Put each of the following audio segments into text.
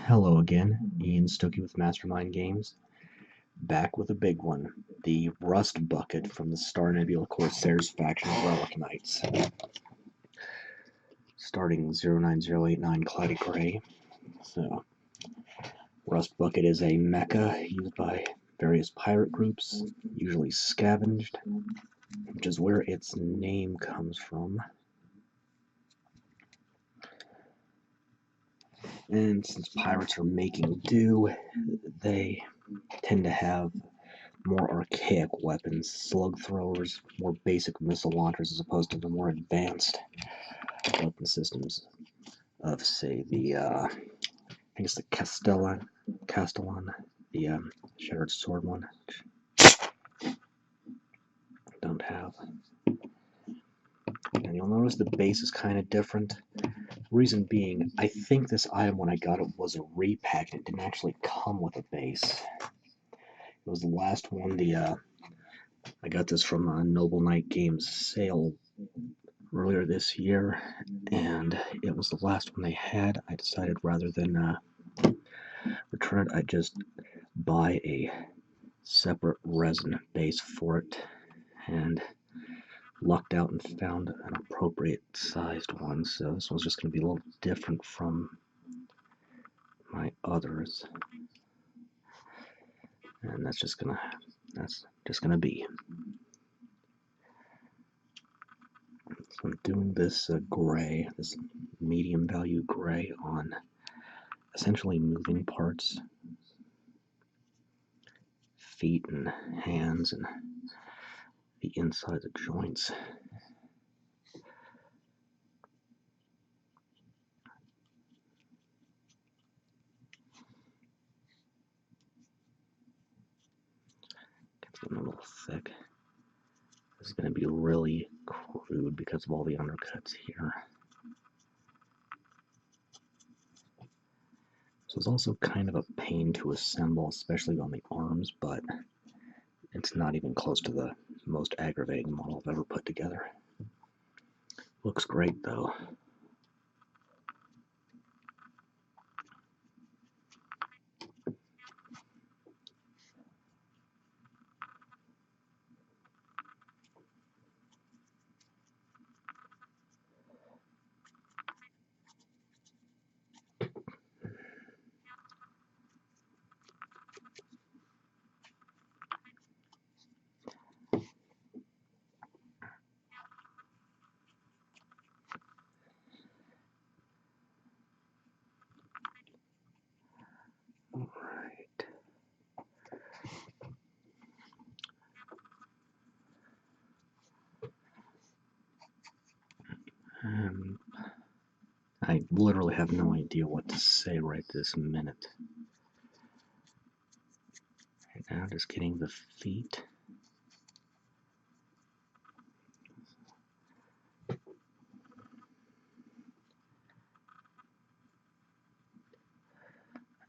Hello again, Ian Stokey with Mastermind Games, back with a big one, the Rustbucket from the Star Nebula Corsairs faction of Relic Knights. Starting 09089 Cloudy Gray. So, Rustbucket is a mecha used by various pirate groups, usually scavenged, which is where its name comes from. And since pirates are making do, they tend to have more archaic weapons, slug throwers, more basic missile launchers, as opposed to the more advanced weapon systems of, say, I guess the Castellan, the Shattered Sword one, which don't have. And you'll notice the base is kind of different. Reason being, I think this item when I got it was a repack, and it didn't actually come with a base. It was the last one. I got this from a Noble Knight Games sale earlier this year, and it was the last one they had. I decided rather than return it, I'd just buy a separate resin base for it, and lucked out and found an appropriate sized one. So this one's just going to be a little different from my others, and that's just gonna be. So I'm doing this gray, this medium value gray, on essentially moving parts, feet and hands and the inside of joints. Gets a little thick. This is going to be really crude because of all the undercuts here. So it's also kind of a pain to assemble, especially on the arms, but it's not even close to the most aggravating model I've ever put together. Looks great though. Alright. I literally have no idea what to say right this minute. Right now, just getting the feet.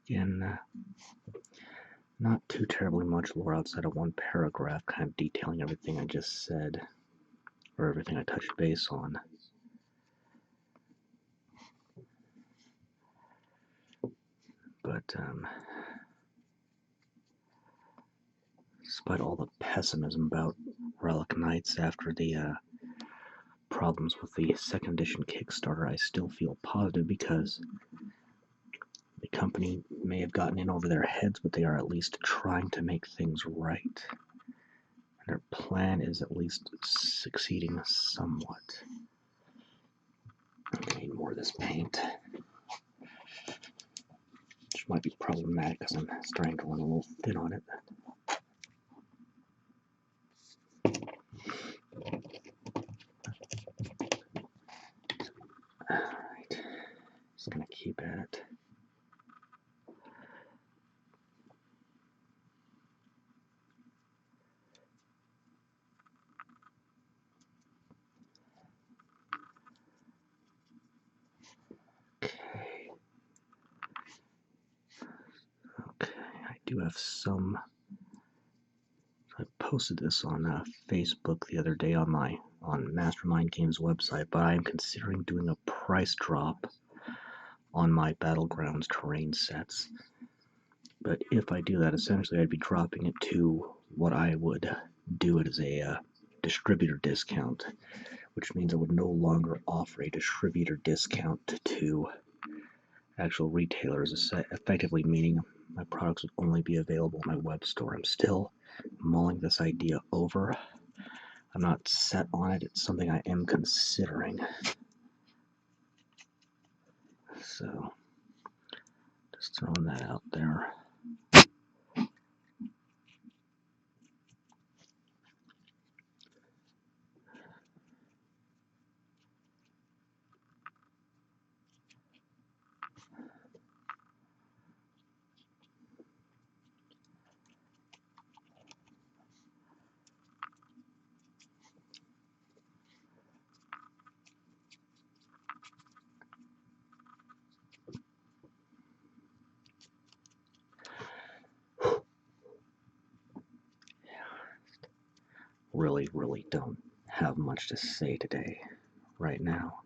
Again, not too terribly much lore outside of one paragraph, kind of detailing everything I just said, or everything I touched base on. But despite all the pessimism about Relic Knights after the problems with the second edition Kickstarter, I still feel positive because the company may have gotten in over their heads, but they are at least trying to make things right. And their plan is at least succeeding somewhat. I need more of this paint, which might be problematic because I'm starting to run a little thin on it. Alright, just gonna keep at it. Okay, I do have some. I posted this on Facebook the other day on Mastermind Games website, but I am considering doing a price drop on my Battlegrounds terrain sets. But if I do that, essentially I'd be dropping it to what I would do it as a distributor discount, which means I would no longer offer a distributor discount to actual retailers, effectively meaning my products would only be available in my web store. I'm still mulling this idea over. I'm not set on it. It's something I am considering. So, just throwing that out there. Really don't have much to say today, right now.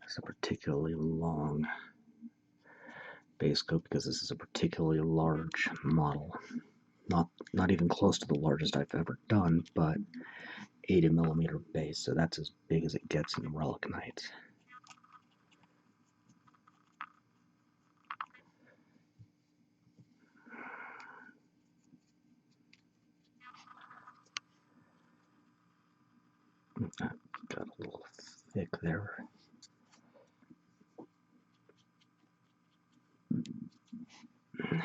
It's a particularly long base coat because this is a particularly large model. Not even close to the largest I've ever done, but 80mm base, so that's as big as it gets in Relic Knights. That got a little thick there. Bit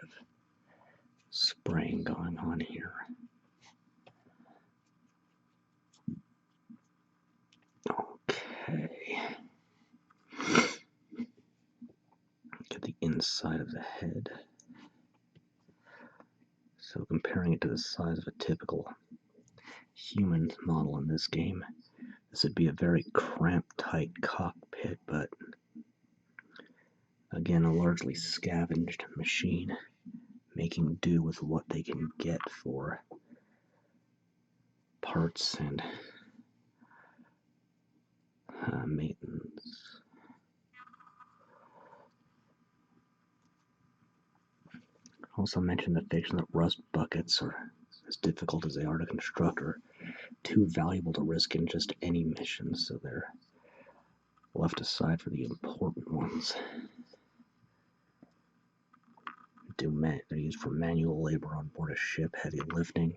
of spraying going on here. Okay. Get the inside of the head. So comparing it to the size of a typical human model in this game, this would be a very cramped, tight cockpit, but again, a largely scavenged machine, making do with what they can get for parts and maintenance. Also mentioned the fiction that rust buckets are as difficult as they are to construct, or too valuable to risk in just any mission, so they're left aside for the important ones. They're used for manual labor on board a ship, heavy lifting,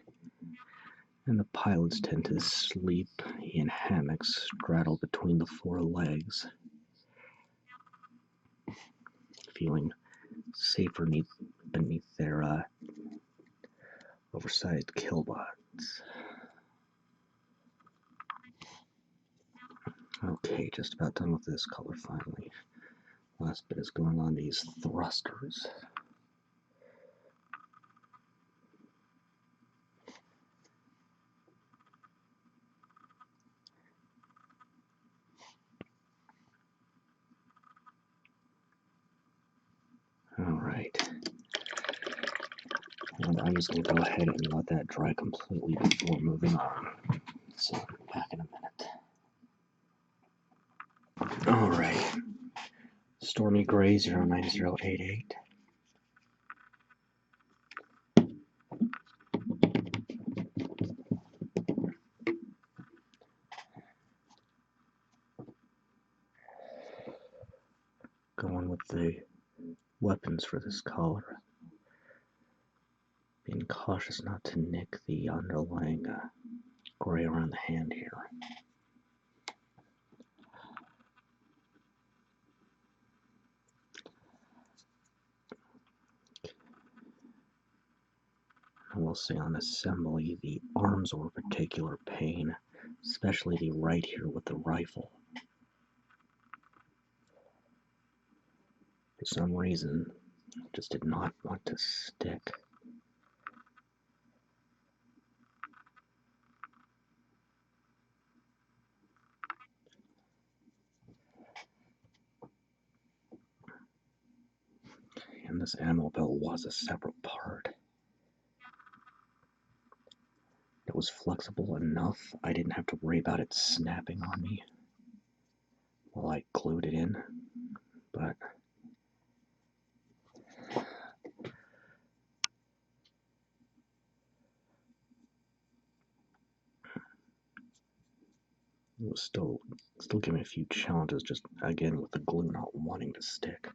and the pilots tend to sleep in hammocks straddled between the four legs, feeling safer beneath their oversized killbots. Okay, just about done with this color finally. Last bit is going on these thrusters. Alright. And I'm just going to go ahead and let that dry completely before moving on. So, back in a minute. Alright. Stormy Gray 09088. Going with the weapons for this collar. Being cautious not to nick the underlying gray around the hand here. I will say on assembly, the arms were a particular pain, especially the right here with the rifle. For some reason, it just did not want to stick. And this ammo belt was a separate part. It was flexible enough I didn't have to worry about it snapping on me. while I glued it in, but it was still giving a few challenges, just again with the glue not wanting to stick.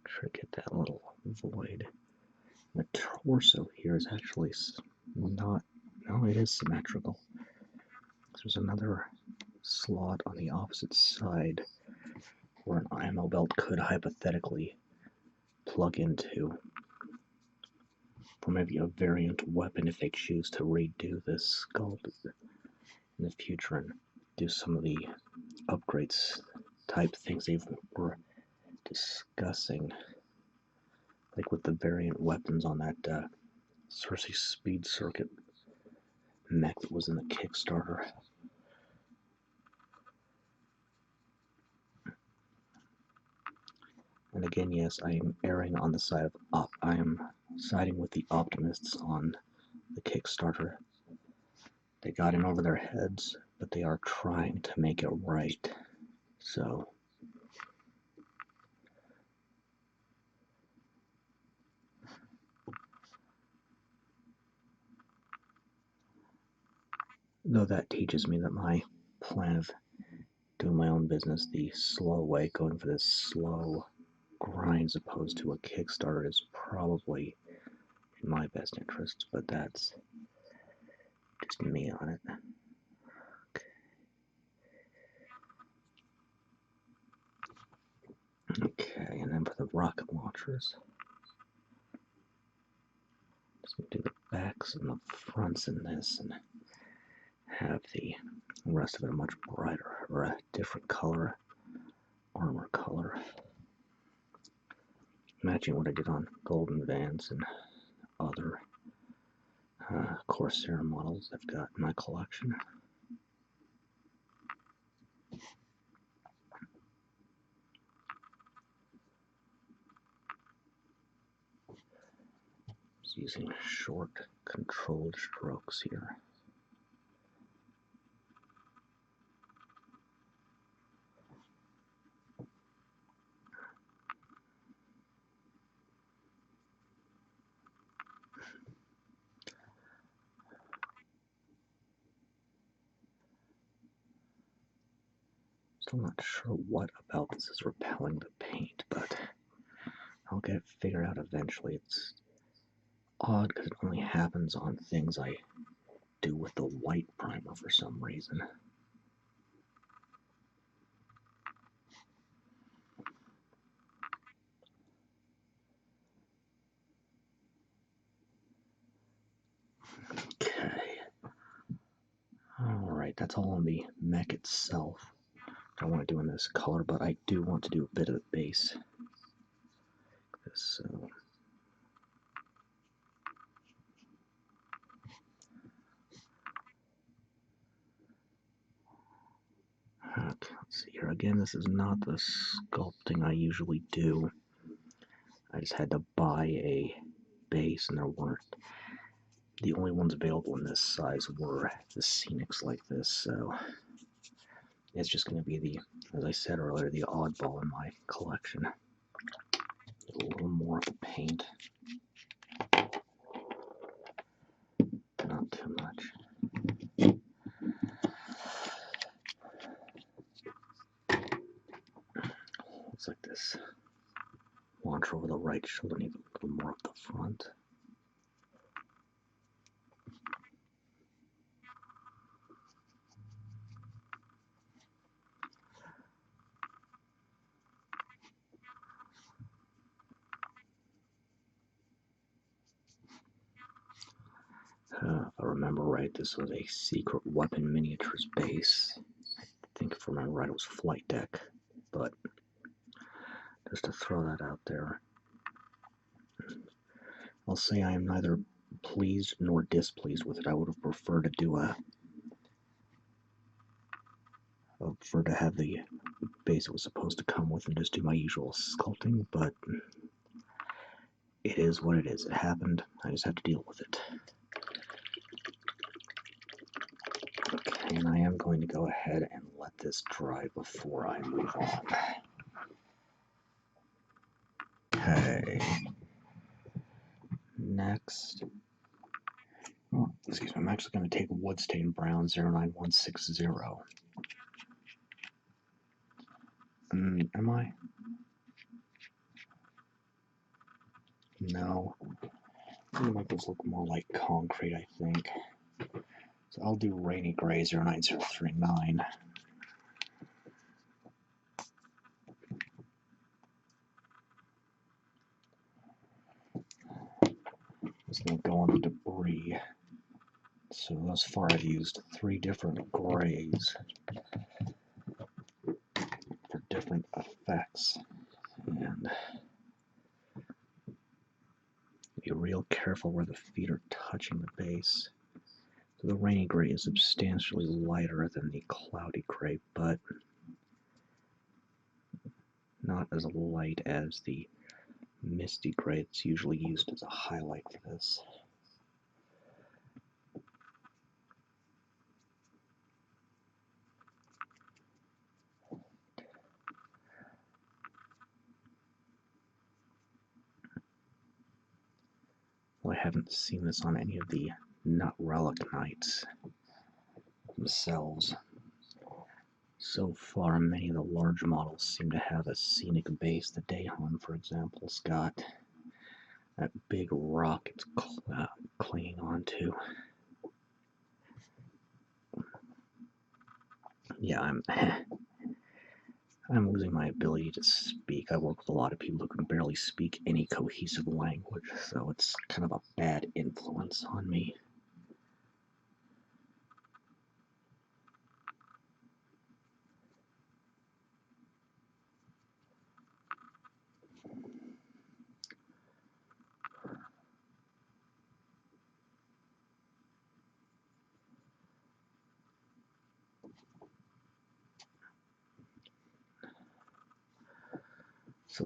Try to get that little void. The torso here is actually not, no, it is symmetrical. There's another slot on the opposite side where an ammo belt could hypothetically plug into for maybe a variant weapon if they choose to redo this sculpt in the future and do some of the upgrades type things they were discussing, like with the variant weapons on that Cersei speed circuit mech that was in the Kickstarter. And again, yes, I am erring on the side of I am siding with the optimists on the Kickstarter. They got in over their heads, but they are trying to make it right. So though that teaches me that my plan of doing my own business the slow way, going for this slow grind as opposed to a Kickstarter, is probably in my best interest, but that's just me on it. Okay, and then for the rocket launchers, just gonna do the backs and the fronts in this and have the rest of it a much brighter or a different color, armor color, matching what I did on Golden Vans and other Corsair models I've got in my collection. Just using short, controlled strokes here. Still not sure what about this is repelling the paint, but I'll get it figured out eventually. It's odd because it only happens on things I do with the white primer for some reason. Okay. Alright, that's all on the mech itself. I don't want to do in this color, but I do want to do a bit of the base. So okay, let's see here. Again, this is not the sculpting I usually do. I just had to buy a base, and there weren't. The only ones available in this size were the Scenics like this, so it's just going to be the, as I said earlier, the oddball in my collection. A little more of the paint. Not too much. Looks like this launcher over the right shoulder needs a little more up the front. If I remember right, this was a secret weapon miniatures base. I think if I remember right, it was flight deck. But just to throw that out there, I'll say I am neither pleased nor displeased with it. I would have preferred to do to have the base it was supposed to come with and just do my usual sculpting, but it is what it is. It happened. I just have to deal with it. Okay, and I am going to go ahead and let this dry before I move on. Okay. Next. Oh, excuse me, I'm actually going to take Woodstain Brown 09160. Am I? No. I'm going to make this look more like concrete, I think. So I'll do Rainy Gray 09039. Just going to go on the debris. So thus far I've used 3 different grays for different effects. And be real careful where the feet are touching the base. So the Rainy Gray is substantially lighter than the Cloudy Gray, but not as light as the Misty Gray that's usually used as a highlight for this. Well, I haven't seen this on any of the Relic Knights themselves. So far, many of the large models seem to have a scenic base. The Dahan, for example, has got that big rock it's clinging onto. Yeah, I'm losing my ability to speak. I work with a lot of people who can barely speak any cohesive language, so it's kind of a bad influence on me.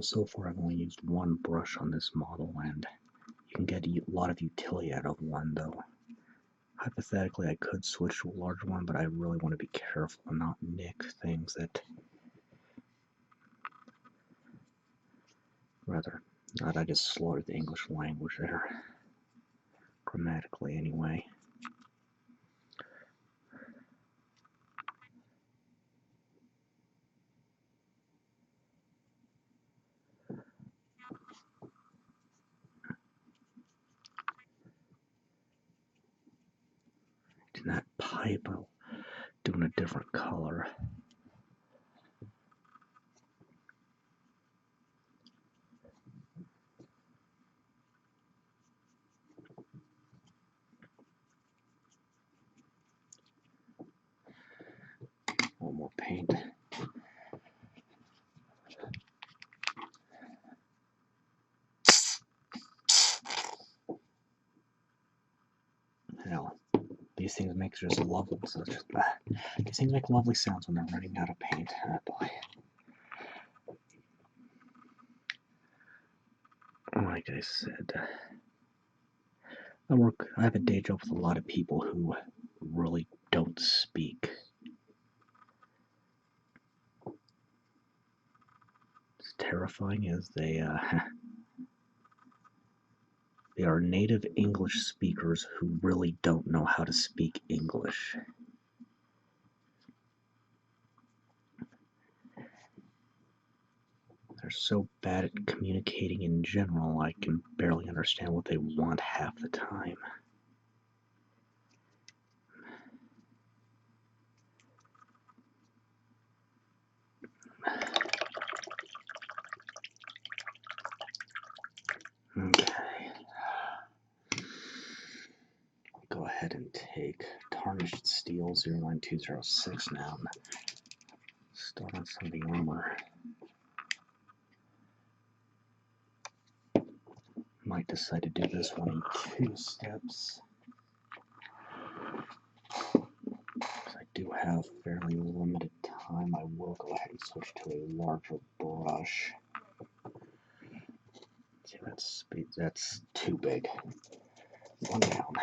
So far I've only used one brush on this model, and you can get a lot of utility out of one, though. Hypothetically, I could switch to a larger one, but I really want to be careful and not nick things that... Rather, not I just slaughtered the English language there. Grammatically, anyway. In that pipe, I'll do in a different color. A little more paint. Hell, these things make just lovely. So just, these things make lovely sounds when they're running out of paint. Boy. Like I said, I have a day job with a lot of people who really don't speak. It's terrifying as they are native English speakers who really don't know how to speak English. They're so bad at communicating in general, I can barely understand what they want half the time. Okay. Go ahead and take Tarnished Steel 09206 now and start on some of the armor. Might decide to do this one in 2 steps. Because I do have fairly limited time, I will go ahead and switch to a larger brush. See, that's too big. One down.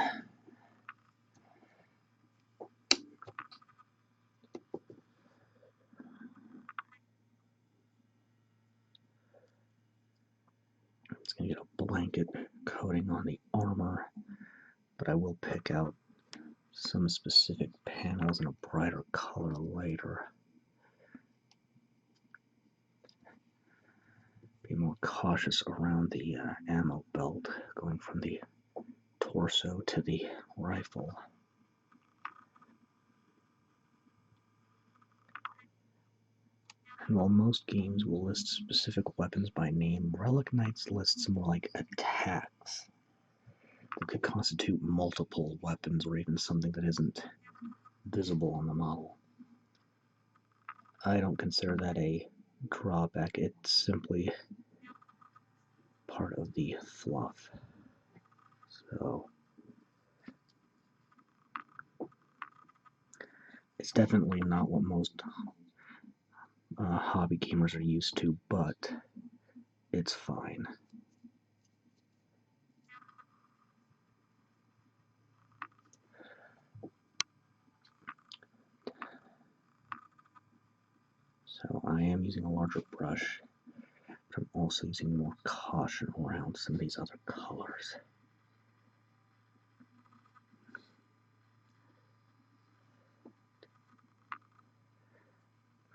It's going to get a blanket coating on the armor, but I will pick out some specific panels in a brighter color later. Be more cautious around the ammo belt, going from the torso to the rifle. And while most games will list specific weapons by name, Relic Knights lists more like attacks that could constitute multiple weapons or even something that isn't visible on the model. I don't consider that a drawback, it's simply part of the fluff. So it's definitely not what most hobby gamers are used to, but it's fine. So I am using a larger brush, but I'm also using more caution around some of these other colors.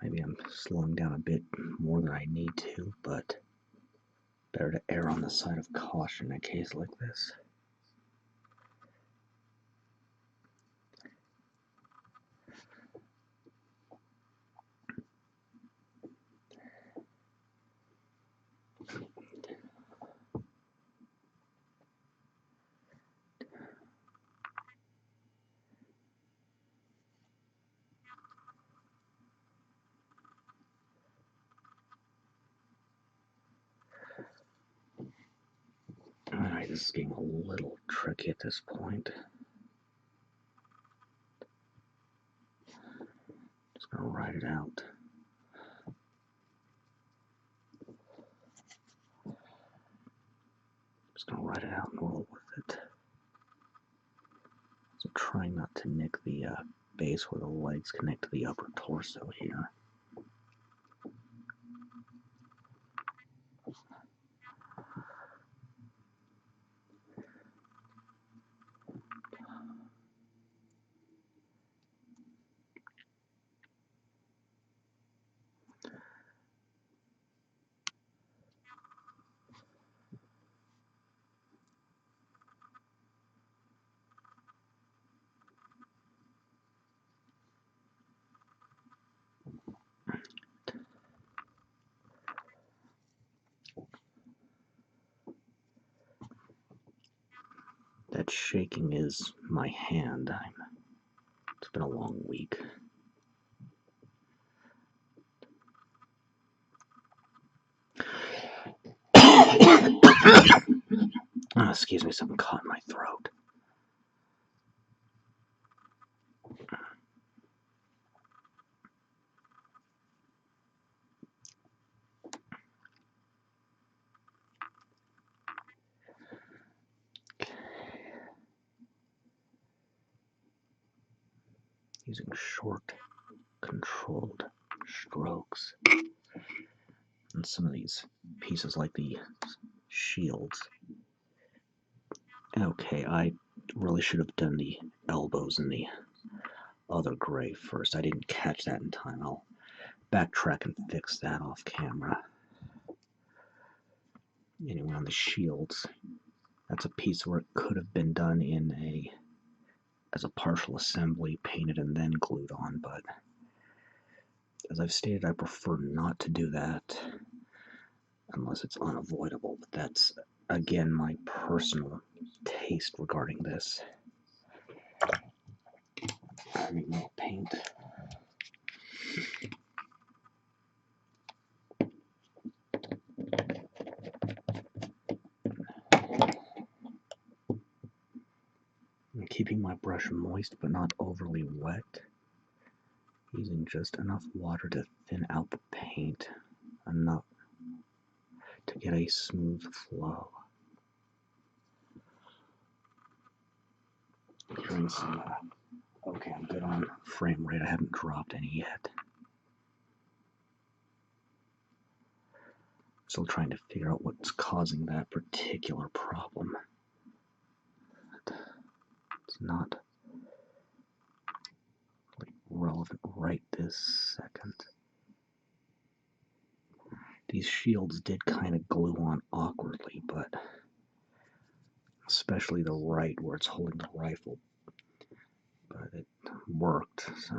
Maybe I'm slowing down a bit more than I need to, but better to err on the side of caution in a case like this. Alright, this is getting a little tricky at this point. Just gonna write it out. Just gonna write it out and roll with it. So trying not to nick the base where the legs connect to the upper torso here. That shaking is my hand. It's been a long week. Excuse me, something caught in my throat. Using short, controlled strokes. And some of these pieces, like the shields. Okay, I really should have done the elbows in the other gray first. I didn't catch that in time. I'll backtrack and fix that off camera. Anyway, on the shields, that's a piece where it could have been done as a partial assembly, painted and then glued on, but as I've stated, I prefer not to do that unless it's unavoidable. But that's, again, my personal taste regarding this. I need more paint. I'm keeping my brush moist but not overly wet, using just enough water to thin out the paint, enough to get a smooth flow. Hearing some, okay, I'm good on frame rate, I haven't dropped any yet. Still trying to figure out what's causing that particular problem. It's not really relevant right this second. These shields did kind of glue on awkwardly, but especially the right where it's holding the rifle. But it worked, so.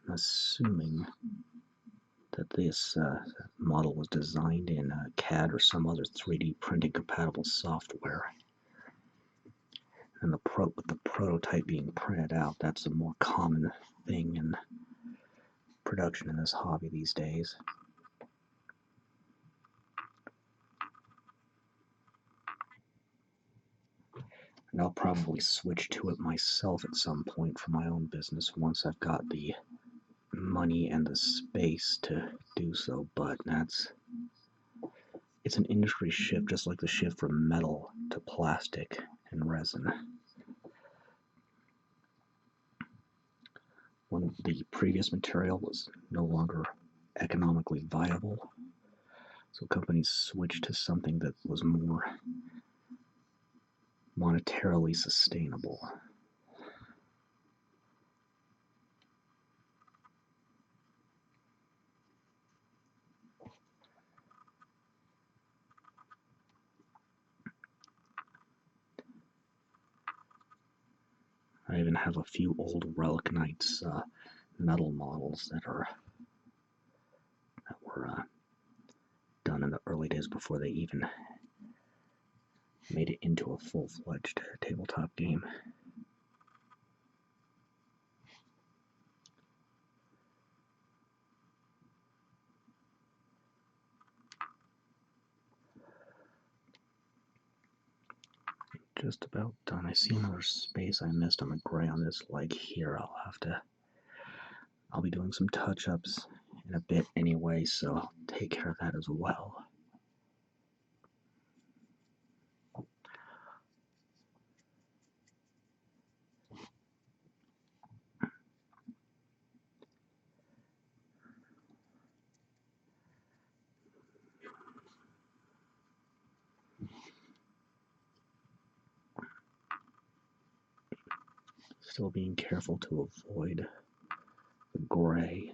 I'm assuming that this model was designed in CAD or some other 3D printing compatible software. And with the prototype being printed out, that's a more common thing in production in this hobby these days. And I'll probably switch to it myself at some point for my own business once I've got the money and the space to do so, but it's an industry shift, just like the shift from metal to plastic and resin. When the previous material was no longer economically viable, so companies switched to something that was more monetarily sustainable. I even have a few old Relic Knights metal models that were done in the early days before they even made it into a full-fledged tabletop game. Just about done. I see another space I missed on the gray on this leg here. I'll be doing some touch-ups in a bit anyway, so I'll take care of that as well. Still being careful to avoid the gray.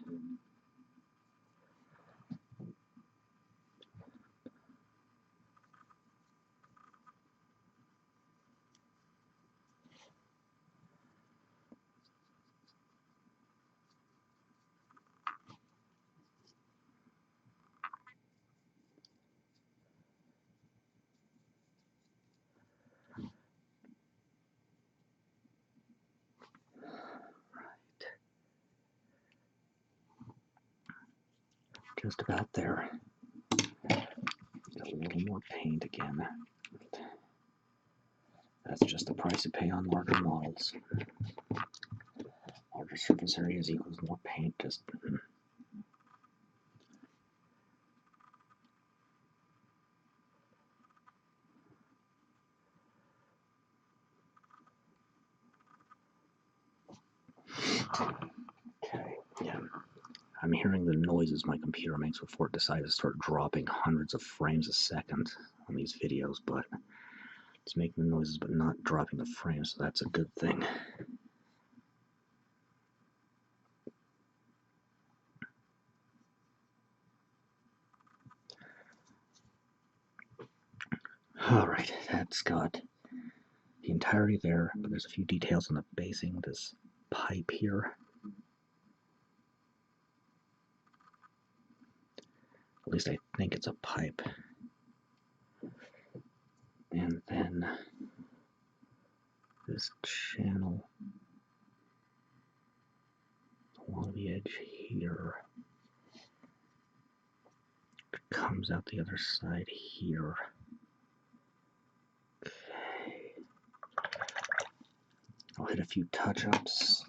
Just about there. Got a little more paint again. That's just the price you pay on larger models. Larger surface areas equals more paint. Just okay. Yeah. I'm hearing the noises my computer makes before it decides to start dropping hundreds of frames a second on these videos, but it's making the noises but not dropping the frames, so that's a good thing. Alright, that's got the entirety there, but there's a few details on the basing. This pipe here, At least I think it's a pipe. And then this channel along the edge here comes out the other side here. Okay. I'll hit a few touch-ups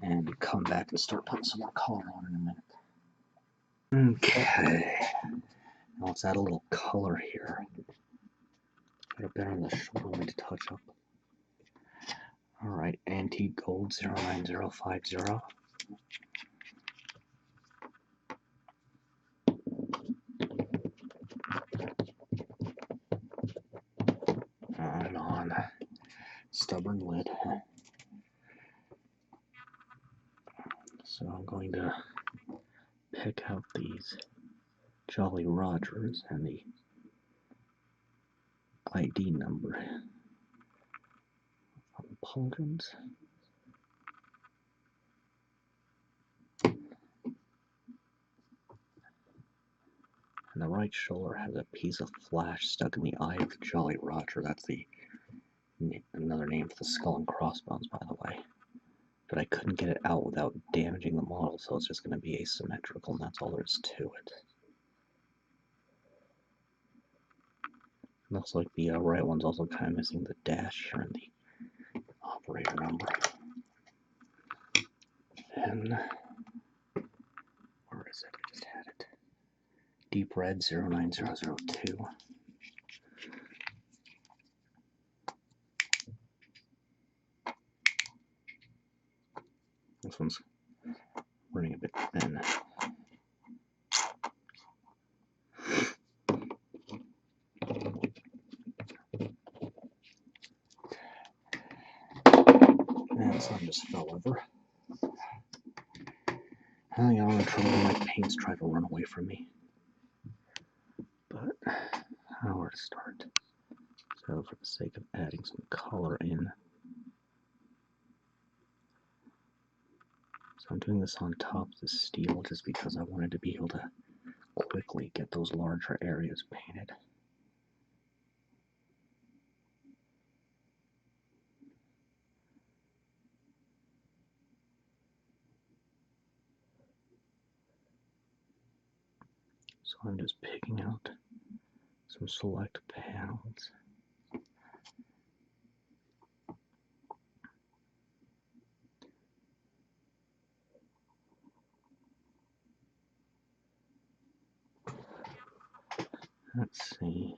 and come back and start putting some more color on in a minute. Okay. Now let's add a little color here. Got a bit on the shoulder one to touch up. Alright, Antique Gold 09050. And on stubborn lid. So I'm going to pick out these Jolly Rogers and the ID number on the pauldrons. And the right shoulder has a piece of flash stuck in the eye of the Jolly Roger. That's another name for the skull and crossbones, by the way. But I couldn't get it out without damaging the model, so it's just going to be asymmetrical, and that's all there is to it. Looks like the right one's also kind of missing the dash here in the operator number. And where is it? I just had it. Deep Red 09002. This one's running a bit thin. And some just fell over. I got in trouble when my paints tried to run away from me. But where to start? So for the sake of adding some color in, so I'm doing this on top of the steel just because I wanted to be able to quickly get those larger areas painted. So I'm just picking out some select panels. Let's see.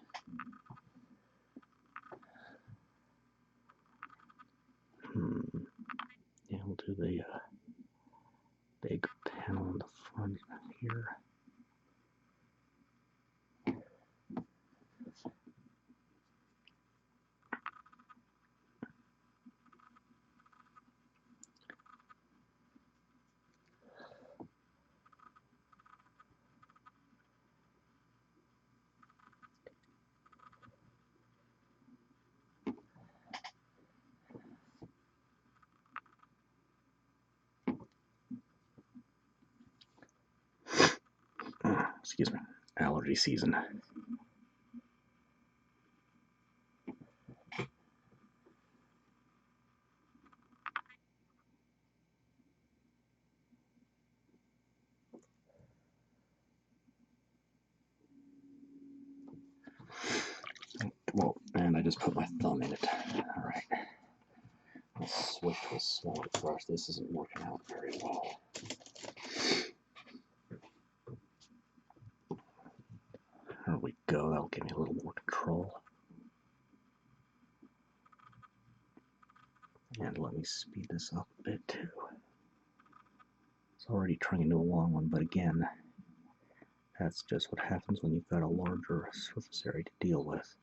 Yeah, we'll do the big panel in the front here. Excuse me, allergy season. Well, and I just put my thumb in it. Alright. Let's switch to a smaller brush. This isn't working out very well. There we go. That'll give me a little more control. And let me speed this up a bit too. It's already turning into a long one, but again, that's just what happens when you've got a larger surface area to deal with.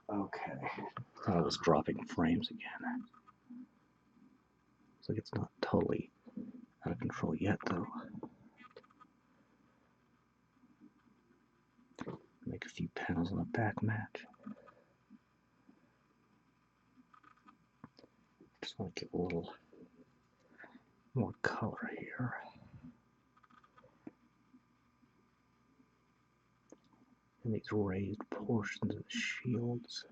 Okay, I was dropping frames again. Looks like it's not totally of control yet, though. Make a few panels on the back match. Just want to give a little more color here. And these raised portions of the shields.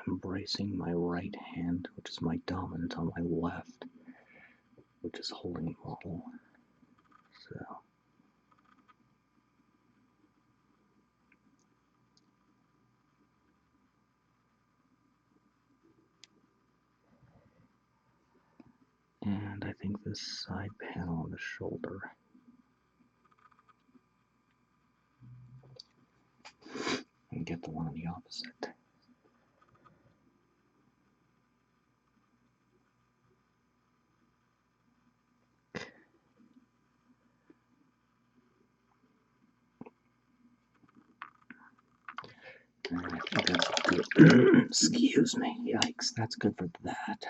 Embracing my right hand, which is my dominant, on my left, which is holding model. So and I think this side panel on the shoulder and get the one on the opposite. And I think that's good. Excuse me. Yikes, that's good for that.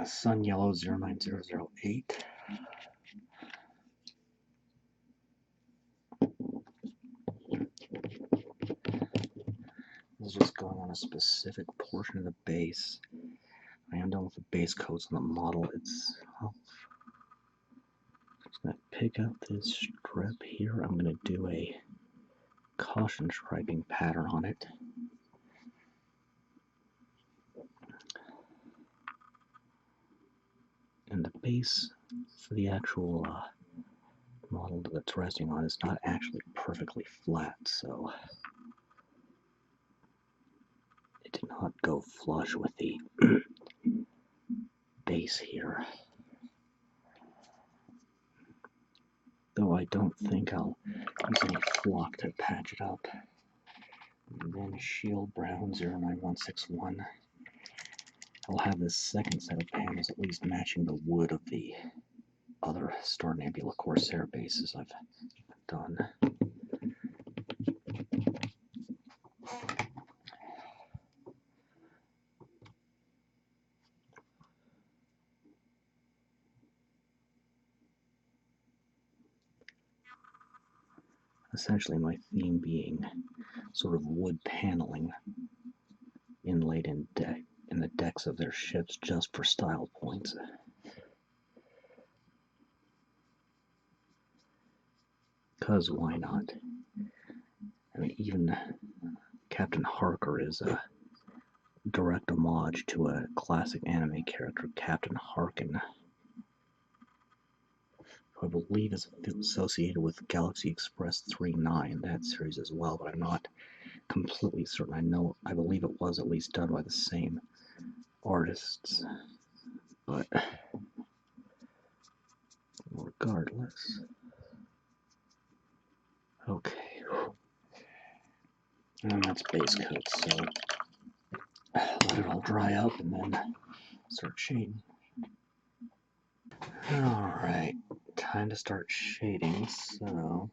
Sun Yellow 09008. This is just going on a specific portion of the base. I am done with the base coats on the model itself. Just going to pick up this strip here. I'm going to do a caution striping pattern on it. And the base for the actual model that it's resting on is not actually perfectly flat, so it did not go flush with the base here. Though I don't think I'll use any flock to patch it up. And then Shield Brown 09161. I'll have this second set of panels at least matching the wood of the other Star Nebula Corsair bases I've done. Essentially my theme being sort of wood paneling inlaid in the decks of their ships just for style points. Because why not? I mean, even Captain Harker is a direct homage to a classic anime character, Captain Harkin, who I believe is associated with Galaxy Express 39, that series as well, but I'm not completely certain. I believe it was at least done by the same artists, but regardless. Okay. And that's base coat, so let it all dry up and then start shading. Alright, time to start shading, so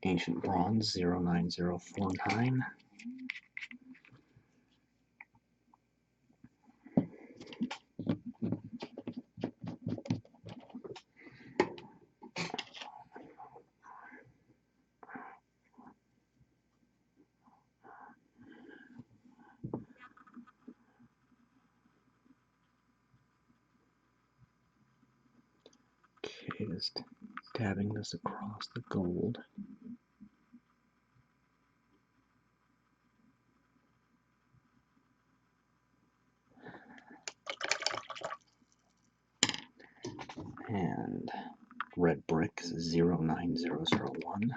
Ancient Bronze 09049. Okay, just dabbing this across the gold. And red brick 09001.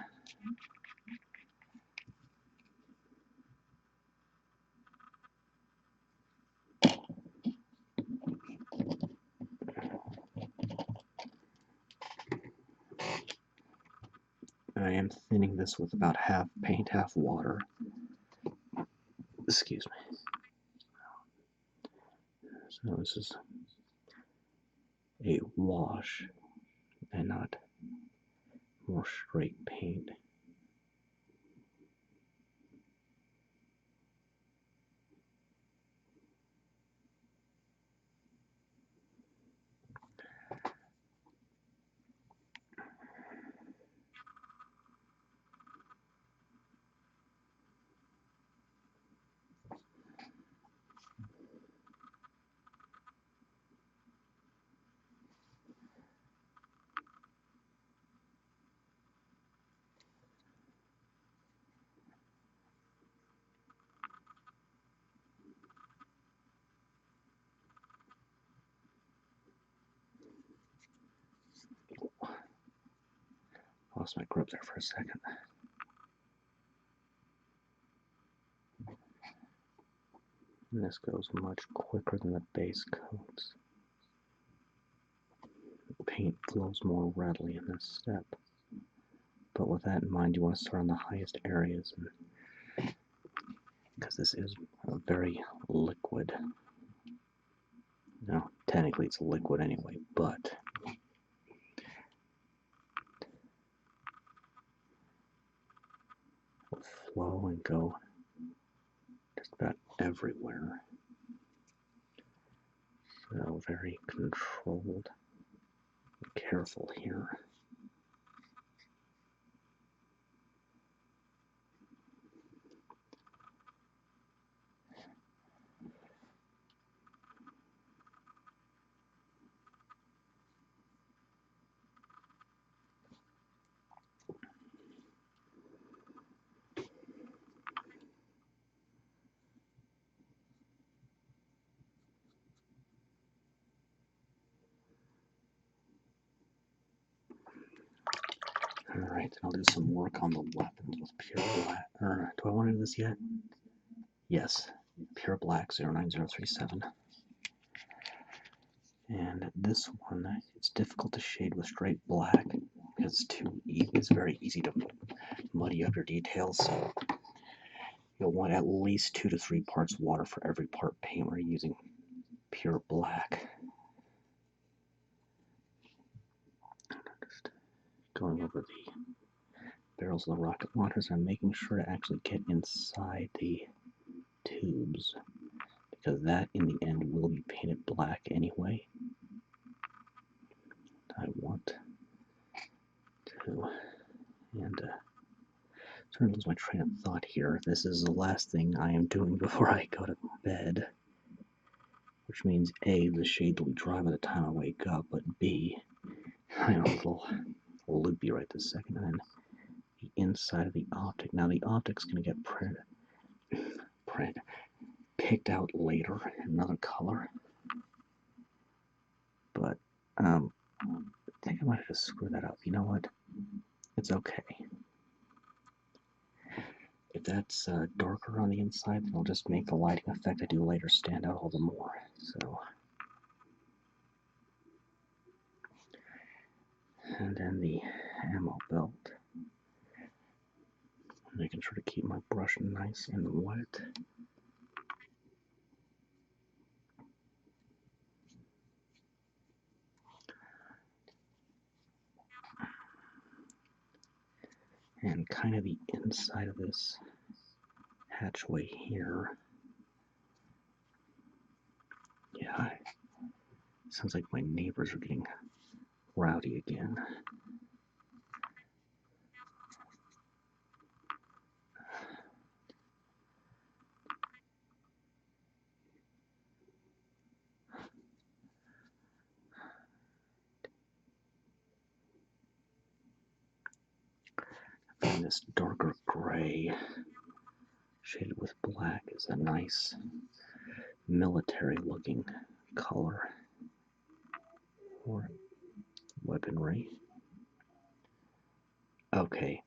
I am thinning this with about half paint, half water. Excuse me. So this is a wash and not more straight paint. Lost my grip there for a second. And this goes much quicker than the base coats. Paint flows more readily in this step. But with that in mind, you want to start on the highest areas, because this is a very liquid. Now, technically it's a liquid anyway, but it'll flow and go just about everywhere. So very controlled and careful here. Alright, I'll do some work on the weapons with pure black. Do I want to do this yet? Yes, pure black 09037. And this one, it's difficult to shade with straight black because it's very easy to muddy up your details. So you'll want at least 2 to 3 parts water for every part paint we're using pure black. Just going over the barrels of the rocket launchers, I'm making sure to actually get inside the tubes, because that in the end will be painted black anyway. I want to, and sorry to lose my train of thought here. This is the last thing I am doing before I go to bed, which means A, the shade will be dry by the time I wake up, but B, I'm a little loopy right this second, and then the inside of the optic. Now the optic's going to get picked out later in another color, but I think I might have just screwed that up. You know what? It's okay. If that's darker on the inside, then I'll just make the lighting effect I do later stand out all the more. So, and then the ammo belt. Making sure to keep my brush nice and wet. And kind of the inside of this hatchway here. Yeah, sounds like my neighbors are getting rowdy again. And this darker gray shaded with black is a nice military looking color for weaponry. Okay,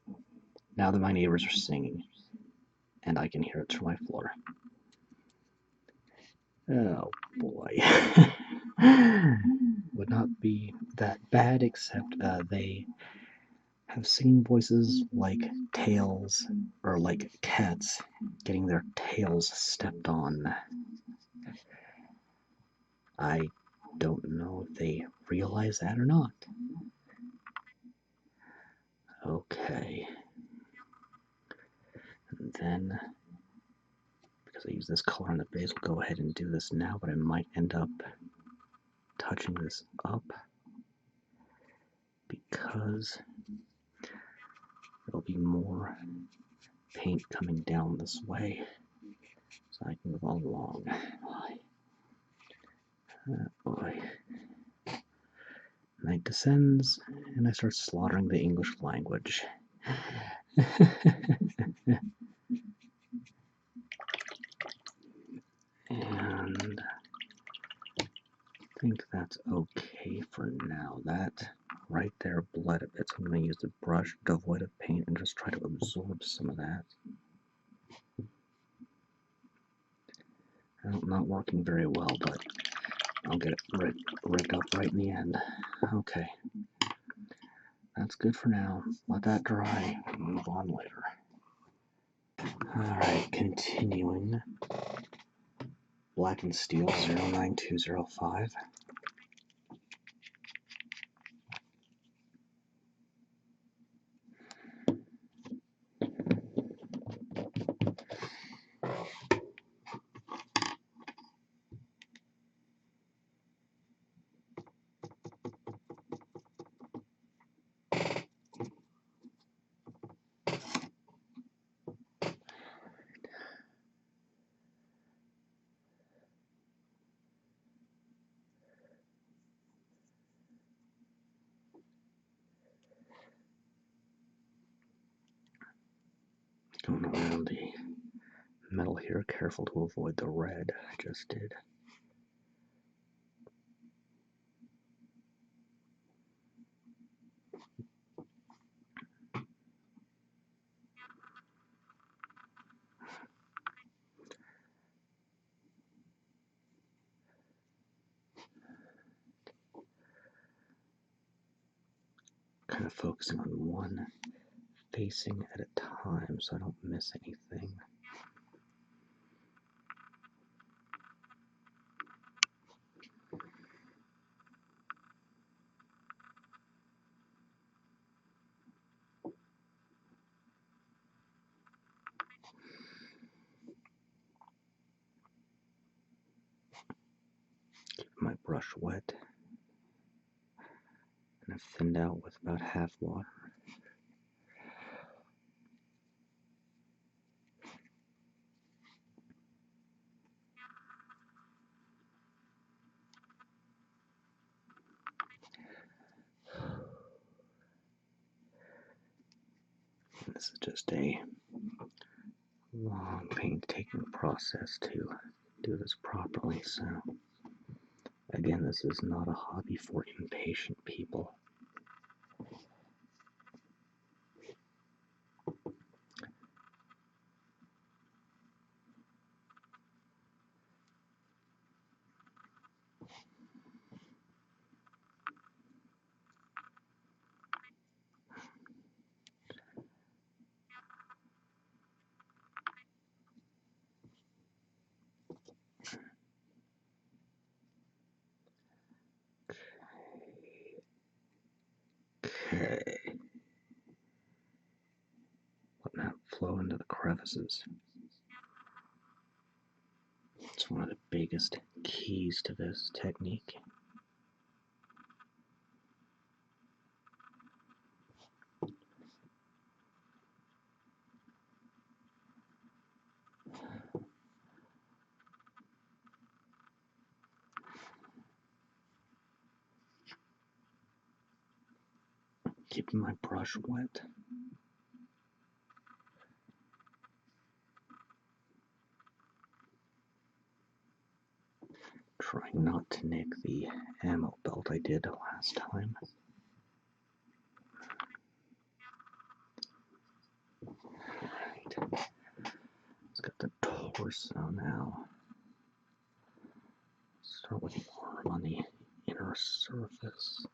now that my neighbors are singing and I can hear it through my floor. Oh boy. Would not be that bad, except they have singing voices like tails, or like cats getting their tails stepped on. I don't know if they realize that or not. Okay. And then, because I use this color on the base, we'll go ahead and do this now, but I might end up touching this up because there'll be more paint coming down this way, so I can move along. Boy. Night descends, and I start slaughtering the English language. And I think that's okay for now. That right there bled a bit, so I'm going to use the brush devoid of paint and just try to absorb some of that. Not working very well, but I'll get it rigged up right in the end. Okay. That's good for now. Let that dry and move on later. Alright, continuing. Blackened Steel 09205. Going around the metal here, careful to avoid the red I just did. Kind of focusing on one facing at a time so I don't miss anything. Keep my brush wet, and I've thinned out with about half water. And this is just a long, painstaking process to do this properly, so again, this is not a hobby for impatient people. Okay. Letting that flow into the crevices. It's one of the biggest keys to this technique. Keeping my brush wet. Trying not to nick the ammo belt I did last time. Alright. Let's get the torso now. Start with the arm on the inner surface.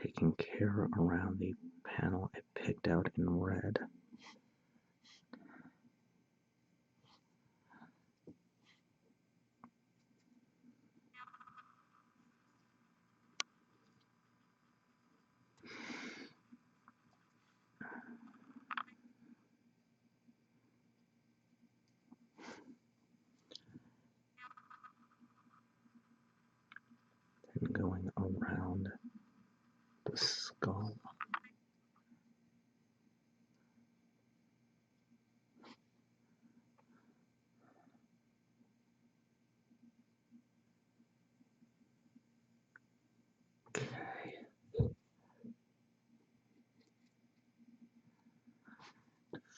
Taking care around the panel I picked out in red. And going around the skull. Okay.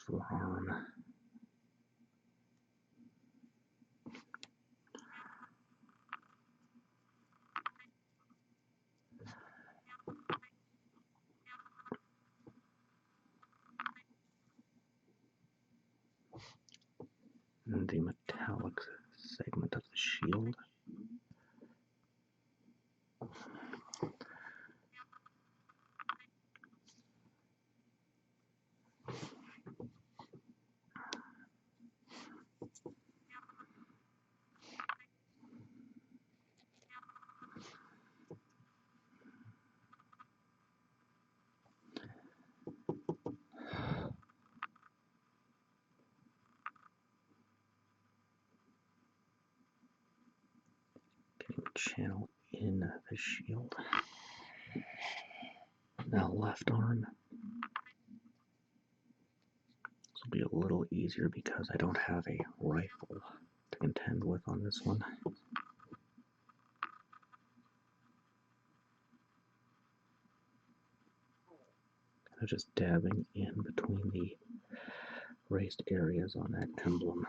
Forearm. And the metallic segment of the shield. Channel in the shield. Now left arm. This will be a little easier because I don't have a rifle to contend with on this one. I'm just dabbing in between the raised areas on that emblem.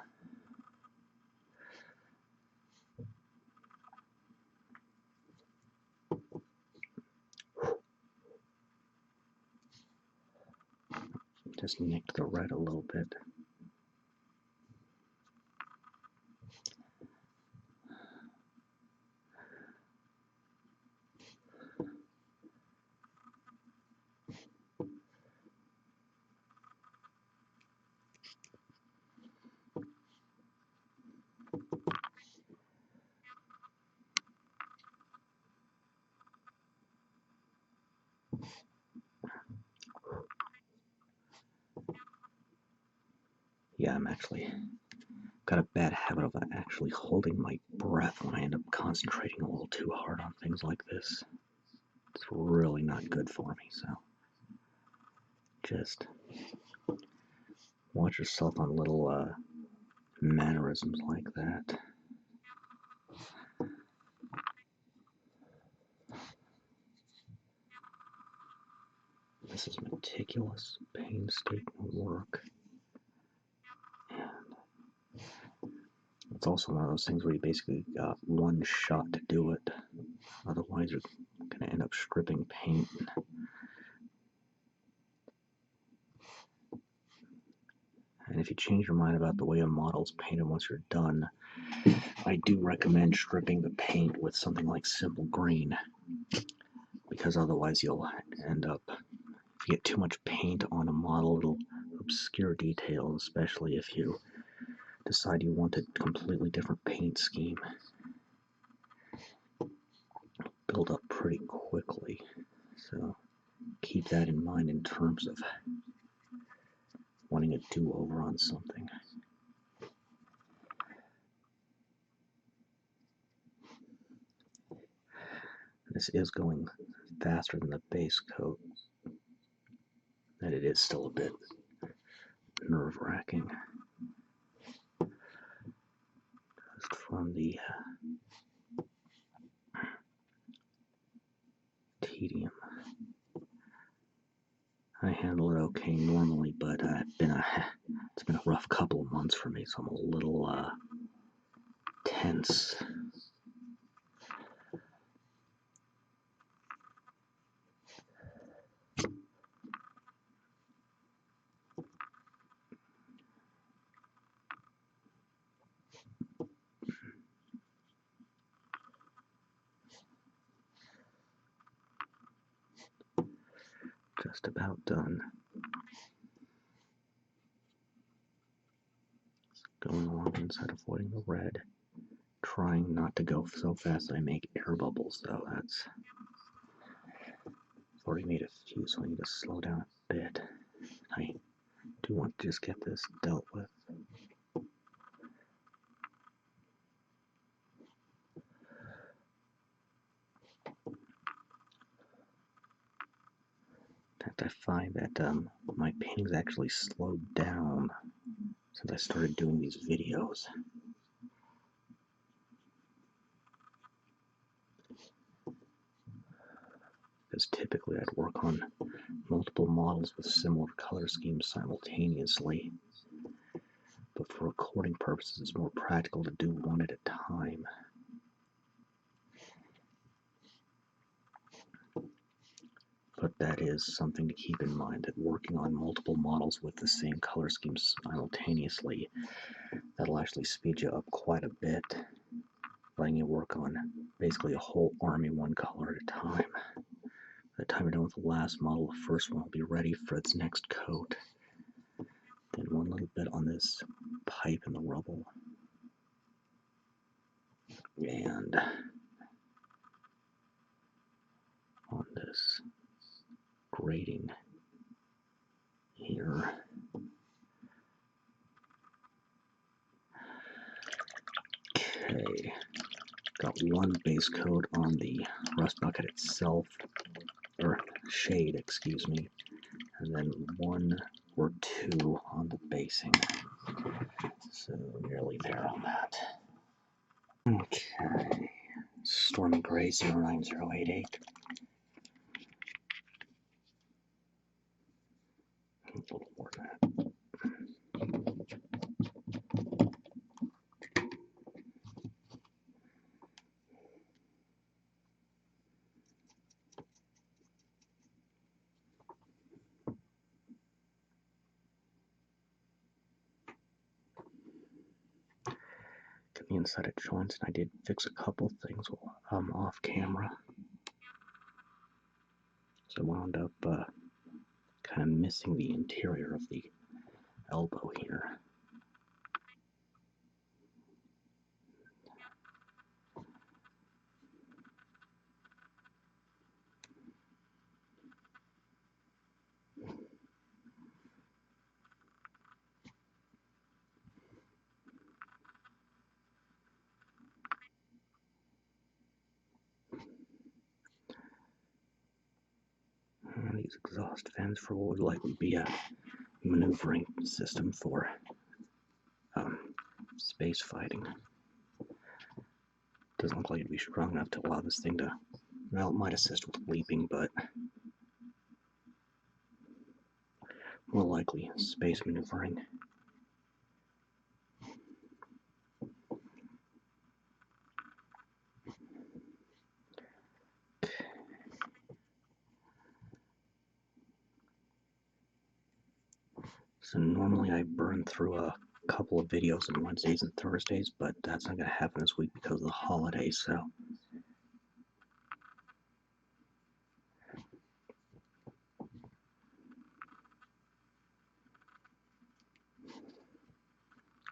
Just nicked the red a little bit. Yeah, I'm actually got a bad habit of actually holding my breath when I end up concentrating a little too hard on things like this. It's really not good for me, so just watch yourself on little mannerisms like that. This is meticulous, painstaking work. And it's also one of those things where you basically got one shot to do it. Otherwise, you're going to end up stripping paint. And if you change your mind about the way a model's painted once you're done, I do recommend stripping the paint with something like simple green. Because otherwise you'll end up, if you get too much paint on a model, it'll obscure details, especially if you decide you want a completely different paint scheme. Build up pretty quickly, so keep that in mind in terms of wanting a do-over on something. This is going faster than the base coat, and it is still a bit nerve-wracking. Just from the tedium. I handle it okay normally, but it's been a rough couple of months for me, so I'm a little tense. just about done. Going along the inside, avoiding the red. Trying not to go so fast that I make air bubbles, though. I've already made a few, so I need to slow down a bit. I do want to just get this dealt with. In fact, I find that my painting's actually slowed down since I started doing these videos. Because typically I'd work on multiple models with similar color schemes simultaneously. But for recording purposes, it's more practical to do one at a time. But that is something to keep in mind, that working on multiple models with the same color schemes simultaneously, that'll actually speed you up quite a bit, letting you work on basically a whole army one color at a time. By the time you're done with the last model, the first one will be ready for its next coat. Then one little bit on this pipe in the rubble. And on this grating here. Okay, got one base coat on the Rustbucket itself, or shade, excuse me, and then one or two on the basing. So nearly there on that. Okay, Stormy Gray 09088. A little more than that. Get the inside of joints, and I did fix a couple things off camera. So I wound up kind of missing the interior of the elbow here. These exhaust fans for what would likely be a maneuvering system for space fighting. Doesn't look like it'd be strong enough to allow this thing to, well, it might assist with leaping, but more likely space maneuvering. So normally I burn through a couple of videos on Wednesdays and Thursdays, but that's not going to happen this week because of the holidays, so.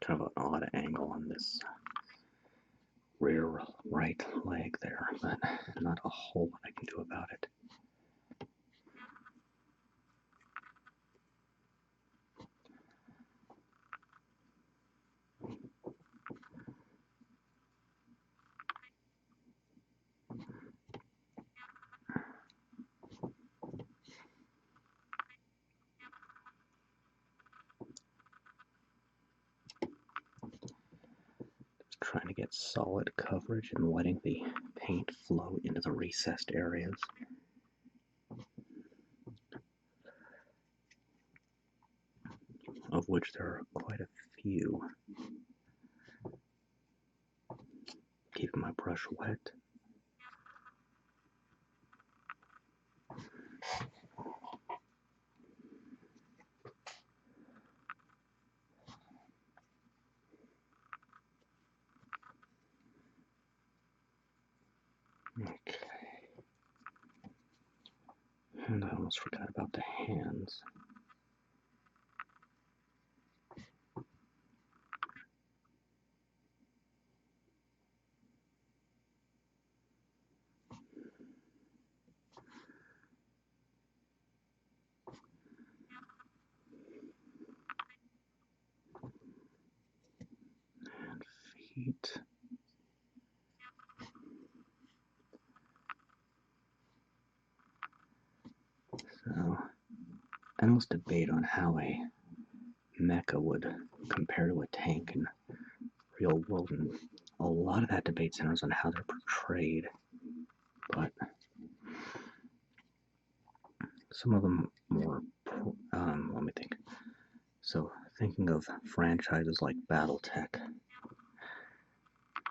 Kind of an odd angle on this rear right leg there, but not a whole lot I can do about it. Trying to get solid coverage and letting the paint flow into the recessed areas. Of which there are quite a few. Keeping my brush wet. Okay. And I almost forgot about the hands. And feet. So, endless debate on how a mecha would compare to a tank in real world, and a lot of that debate centers on how they're portrayed, but some of them more, let me think. So, thinking of franchises like Battletech,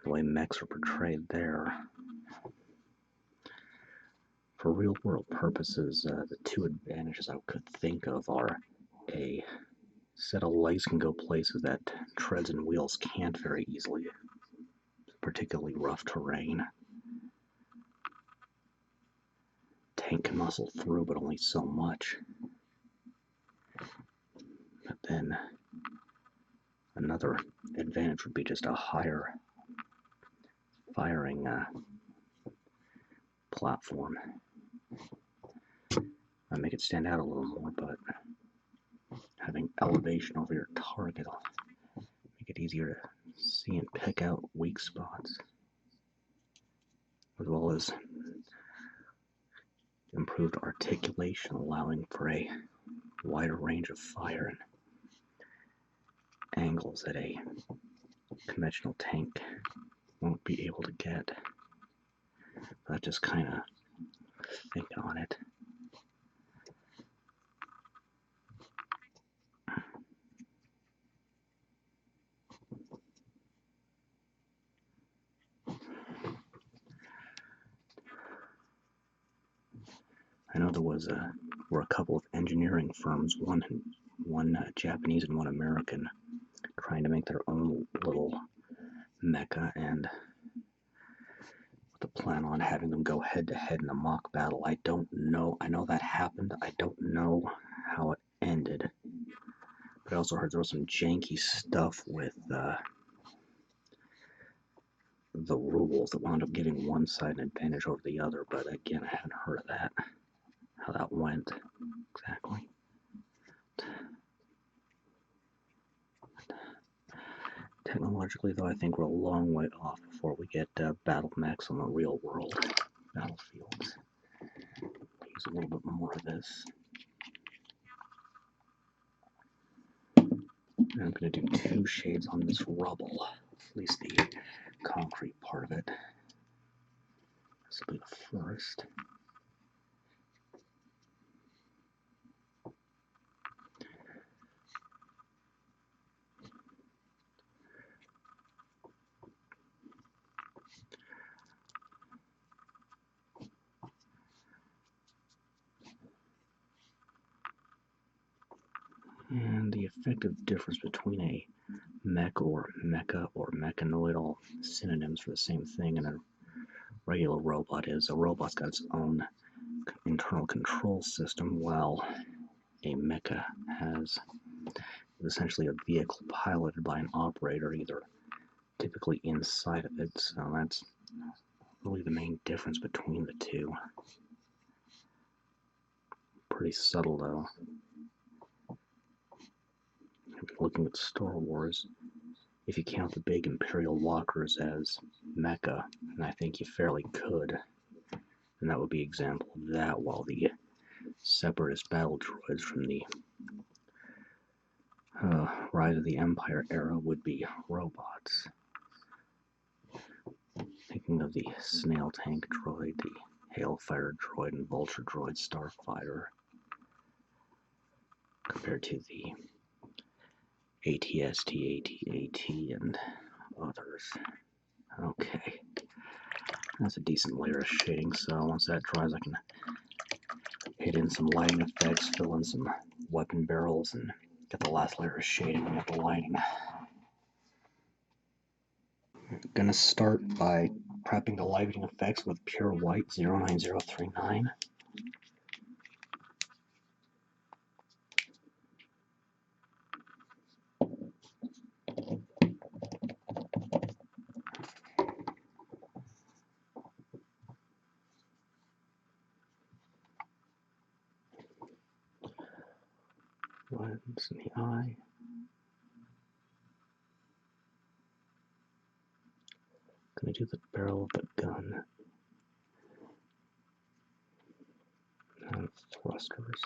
the way mechs are portrayed there, for real world purposes, the two advantages I could think of are a set of legs can go places that treads and wheels can't very easily, particularly rough terrain. Tank can muscle through, but only so much. But then another advantage would be just a higher firing platform. Might make it stand out a little more, but having elevation over your target will make it easier to see and pick out weak spots, as well as improved articulation, allowing for a wider range of fire and angles that a conventional tank won't be able to get. But just kind of thinking on it. I know there were a couple of engineering firms, one Japanese and one American, trying to make their own little mecha, and with the plan on having them go head to head in a mock battle. I don't know. I know that happened. I don't know how it ended. But I also heard there was some janky stuff with the rules that wound up giving one side an advantage over the other. But again, I haven't heard of that. How that went exactly. Technologically, though, I think we're a long way off before we get battle mechs on the real world battlefields. Use a little bit more of this. And I'm going to do 2 shades on this rubble, at least the concrete part of it. This will be the first. And the effective difference between a mech or mecha or mechanoid, all synonyms for the same thing, and a regular robot is a robot's got its own internal control system, while a mecha has essentially a vehicle piloted by an operator, either typically inside of it. So that's really the main difference between the two. Pretty subtle, though. Looking at Star Wars, if you count the big Imperial walkers as mecha, and I think you fairly could, then that would be an example of that, while the Separatist battle droids from the Rise of the Empire era would be robots. Thinking of the Snail Tank droid, the Hailfire droid, and Vulture droid Starfighter, compared to the ATST, AT-AT, and others. Okay, that's a decent layer of shading, so once that dries I can hit in some lighting effects, fill in some weapon barrels, and get the last layer of shading and get the lighting. I'm going to start by prepping the lighting effects with pure white 09039. lens in the eye. Gonna do the barrel of the gun. And thrusters.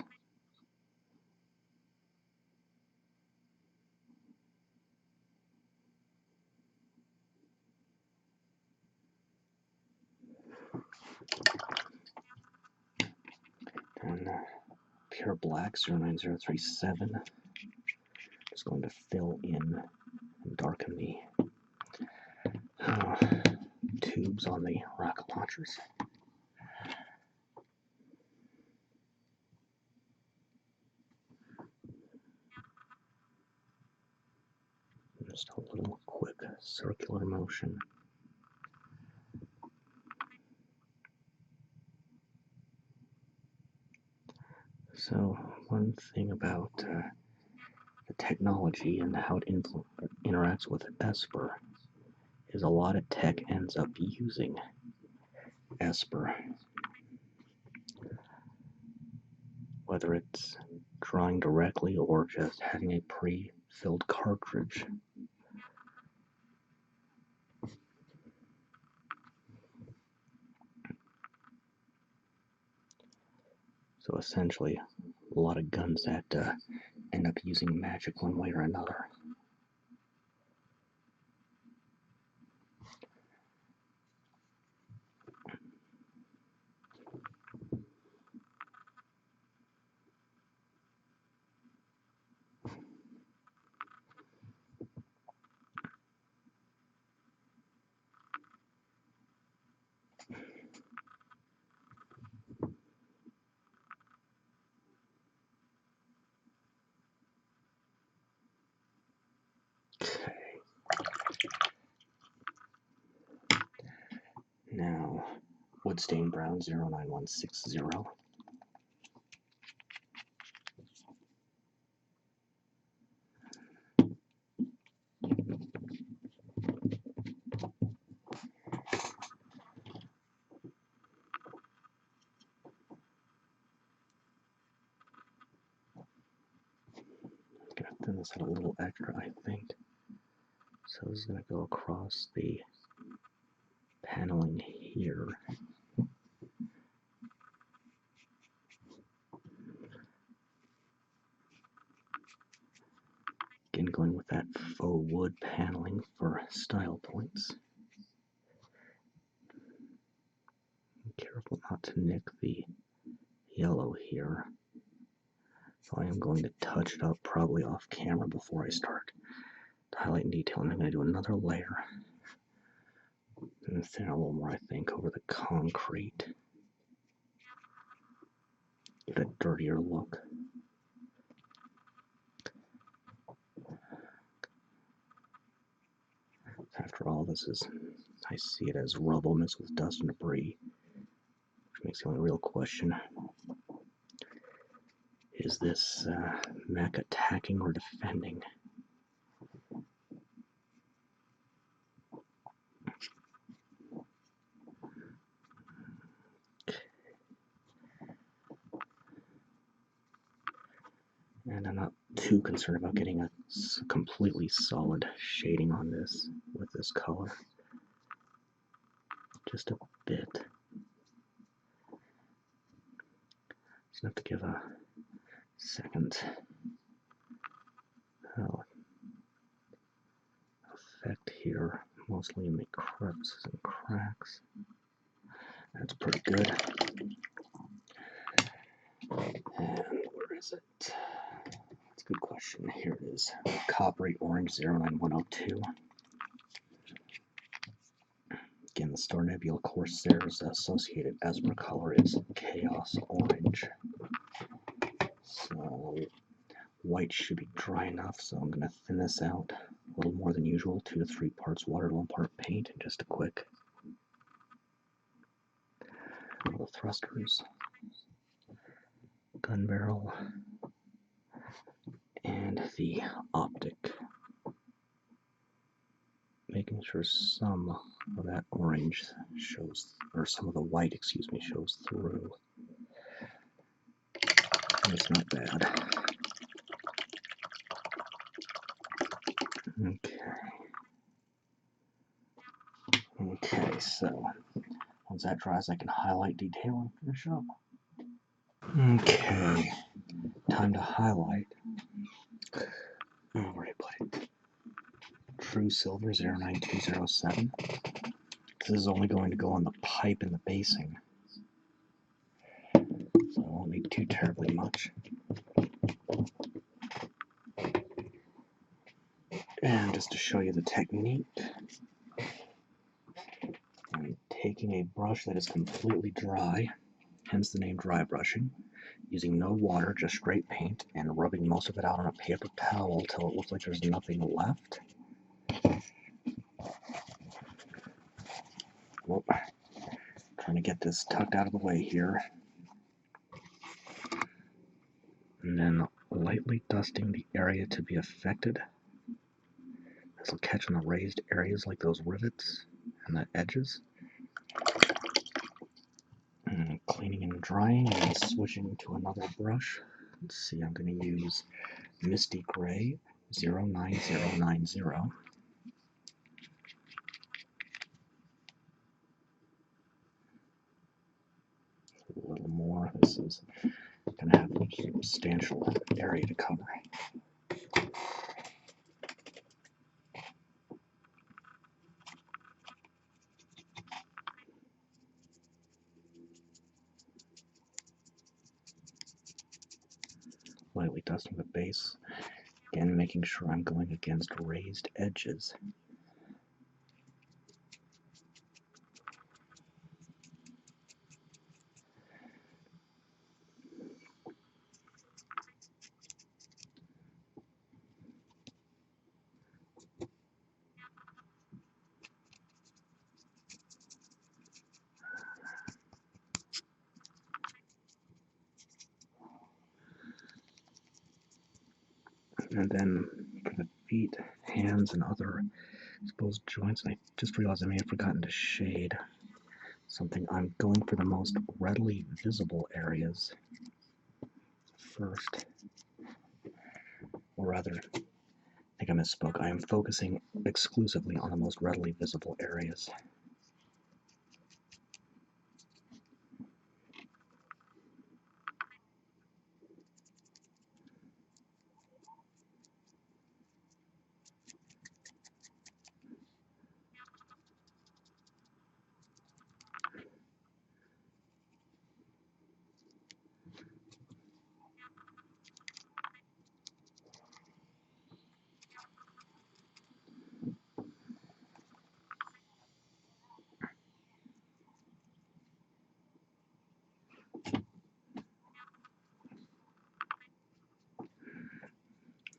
And pure black 09037. Just going to fill in and darken the tubes on the rocket launchers. Just a little quick circular motion. So one thing about the technology and how it interacts with Esper is a lot of tech ends up using Esper. Whether it's drawing directly or just having a pre-filled cartridge. So essentially, a lot of guns that end up using magic one way or another. Now, Woodstain Brown 09160. Gonna thin this out a little extra, I think. So this is gonna go across the paneling here. Again, going with that faux wood paneling for style points. Be careful not to nick the yellow here. So I am going to touch it up probably off camera before I start to highlight in detail. And I'm going to do another layer. And thin a little more, I think, over the concrete. Get a dirtier look. After all, this is, I see it as rubble mixed with dust and debris, which makes the only real question. Is this mech attacking or defending? And I'm not too concerned about getting a completely solid shading on this with this color. Just a bit. Just have to give a second effect here, mostly in the crevices and cracks. That's pretty good. And where is it? That's a good question. Here it is. Coppery Orange 09102. Again, the Star Nebula Corsairs associated Esper color is Chaos Orange. So white should be dry enough, so I'm going to thin this out a little more than usual, 2 to 3 parts water, 1 part paint, and just a quick little thrusters, gun barrel, and the optic. Making sure some of that orange shows, or some of the white, excuse me, shows through. And it's not bad. so once that dries, I can highlight, detail, and finish up. Okay, time to highlight. Oh, where did I put it? True Silver 09207. This is only going to go on the pipe and the basing, so I won't need too terribly much. And just to show you the technique, I'm taking a brush that is completely dry, hence the name dry brushing, using no water, just straight paint, and rubbing most of it out on a paper towel till it looks like there's nothing left. Whoop. Trying to get this tucked out of the way here. And then lightly dusting the area to be affected. This will catch on the raised areas like those rivets and the edges. And cleaning and drying and then switching to another brush. Let's see, I'm going to use Misty Gray 09090. A little more. This is going to have a substantial area to cover. Lightly dusting the base, again making sure I'm going against raised edges. And then for the feet, hands, and other exposed joints, I just realized I may have forgotten to shade something. I'm going for the most readily visible areas first. Or rather, I think I misspoke. I am focusing exclusively on the most readily visible areas.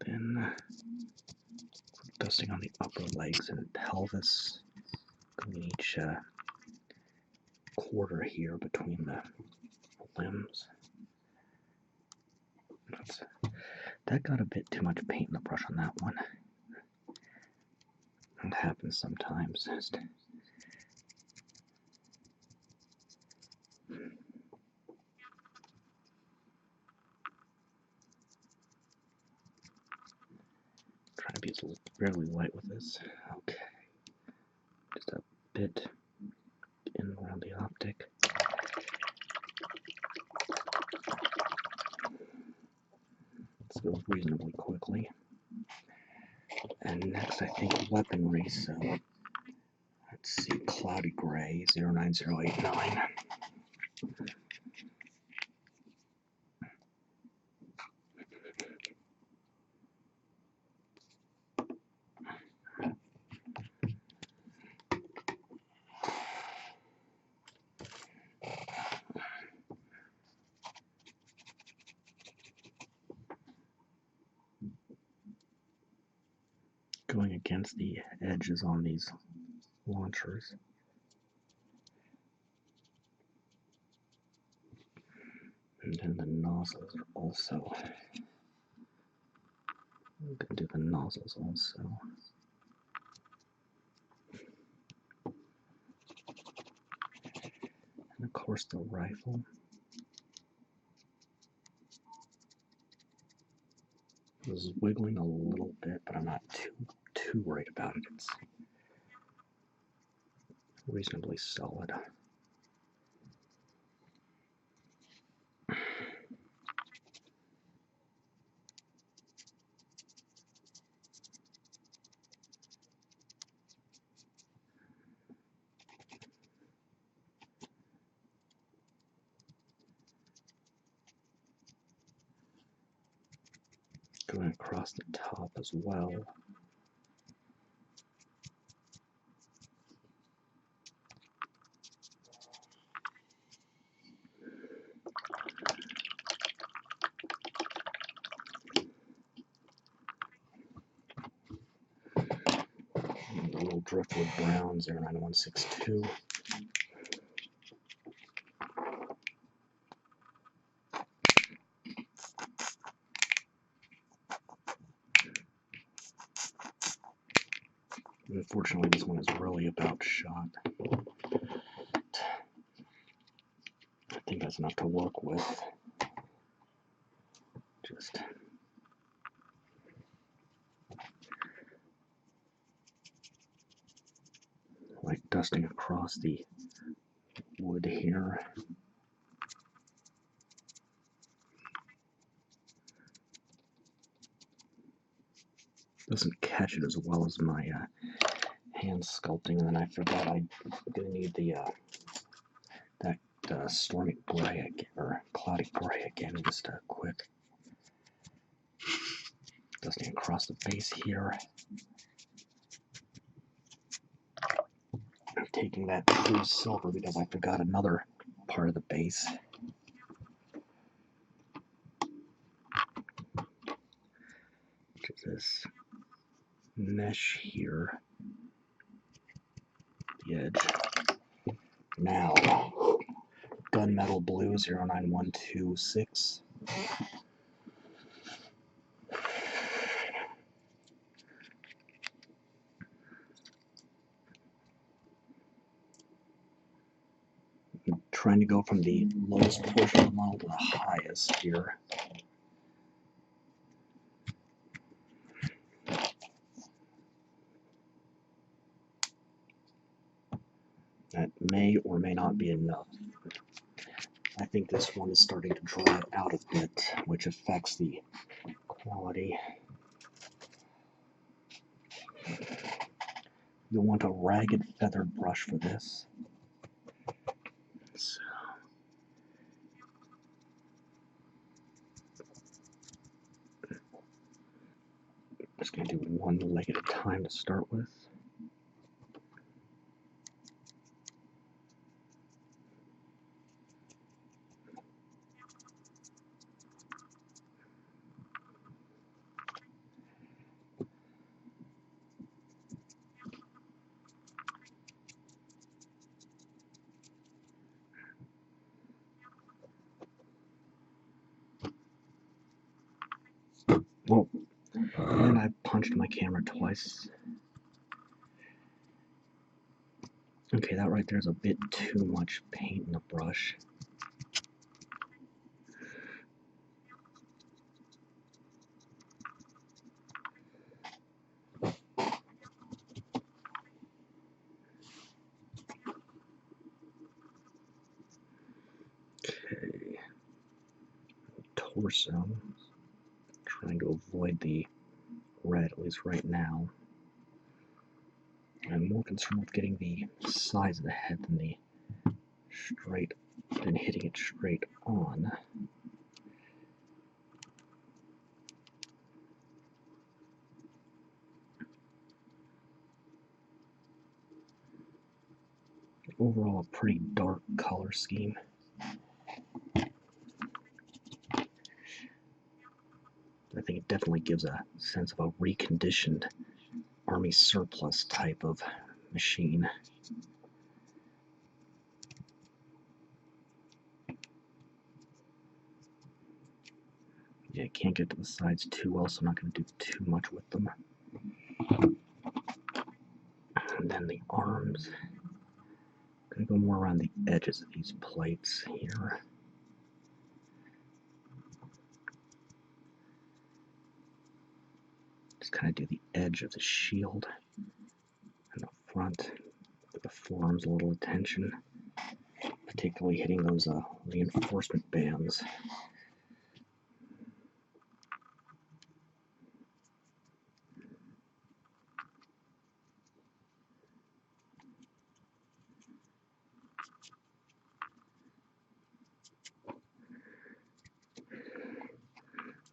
Then dusting on the upper legs and pelvis, going each quarter here between the limbs. That got a bit too much paint in the brush on that one. It happens sometimes. Trying to be really light with this. Okay. Just a bit in around the optic. This goes reasonably quickly. And next I think weaponry, so let's see, Cloudy Gray 09089. Going against the edges on these launchers. And then the nozzles are also. I'm going to do the nozzles also. And of course the rifle. It was wiggling a little bit, but I'm not too worried about it. It's reasonably solid. Going across the top as well. And the little Driftwood Brown 09162. Unfortunately, this one is really about shot. I think that's enough to work with. Just like dusting across the wood here. Doesn't catch it as well as my hand sculpting, and then I forgot I'm gonna need the that Stormy gray again, or cloudy gray again. Just a quick dusting across the base here. I'm taking that blue silver because I forgot another part of the base. Which is this mesh here. The edge. Now, Gunmetal blue 09126. I'm trying to go from the lowest portion of the model to the highest here. That may or may not be enough. I think this one is starting to dry out a bit, which affects the quality. You'll want a ragged feathered brush for this. So, I'm just going to do one leg at a time to start with. Whoa, and I punched my camera twice. Okay, that right there is a bit too much paint in the brush. Okay, torso. Trying to avoid the red, at least right now. I'm more concerned with getting the size of the head than hitting it straight on. Overall, a pretty dark color scheme. I think it definitely gives a sense of a reconditioned army surplus type of machine. Yeah, I can't get to the sides too well, so I'm not going to do too much with them. And then the arms. I'm going to go more around the edges of these plates here. Just kind of do the edge of the shield and the front with the the forearms a little attention, particularly hitting those reinforcement bands.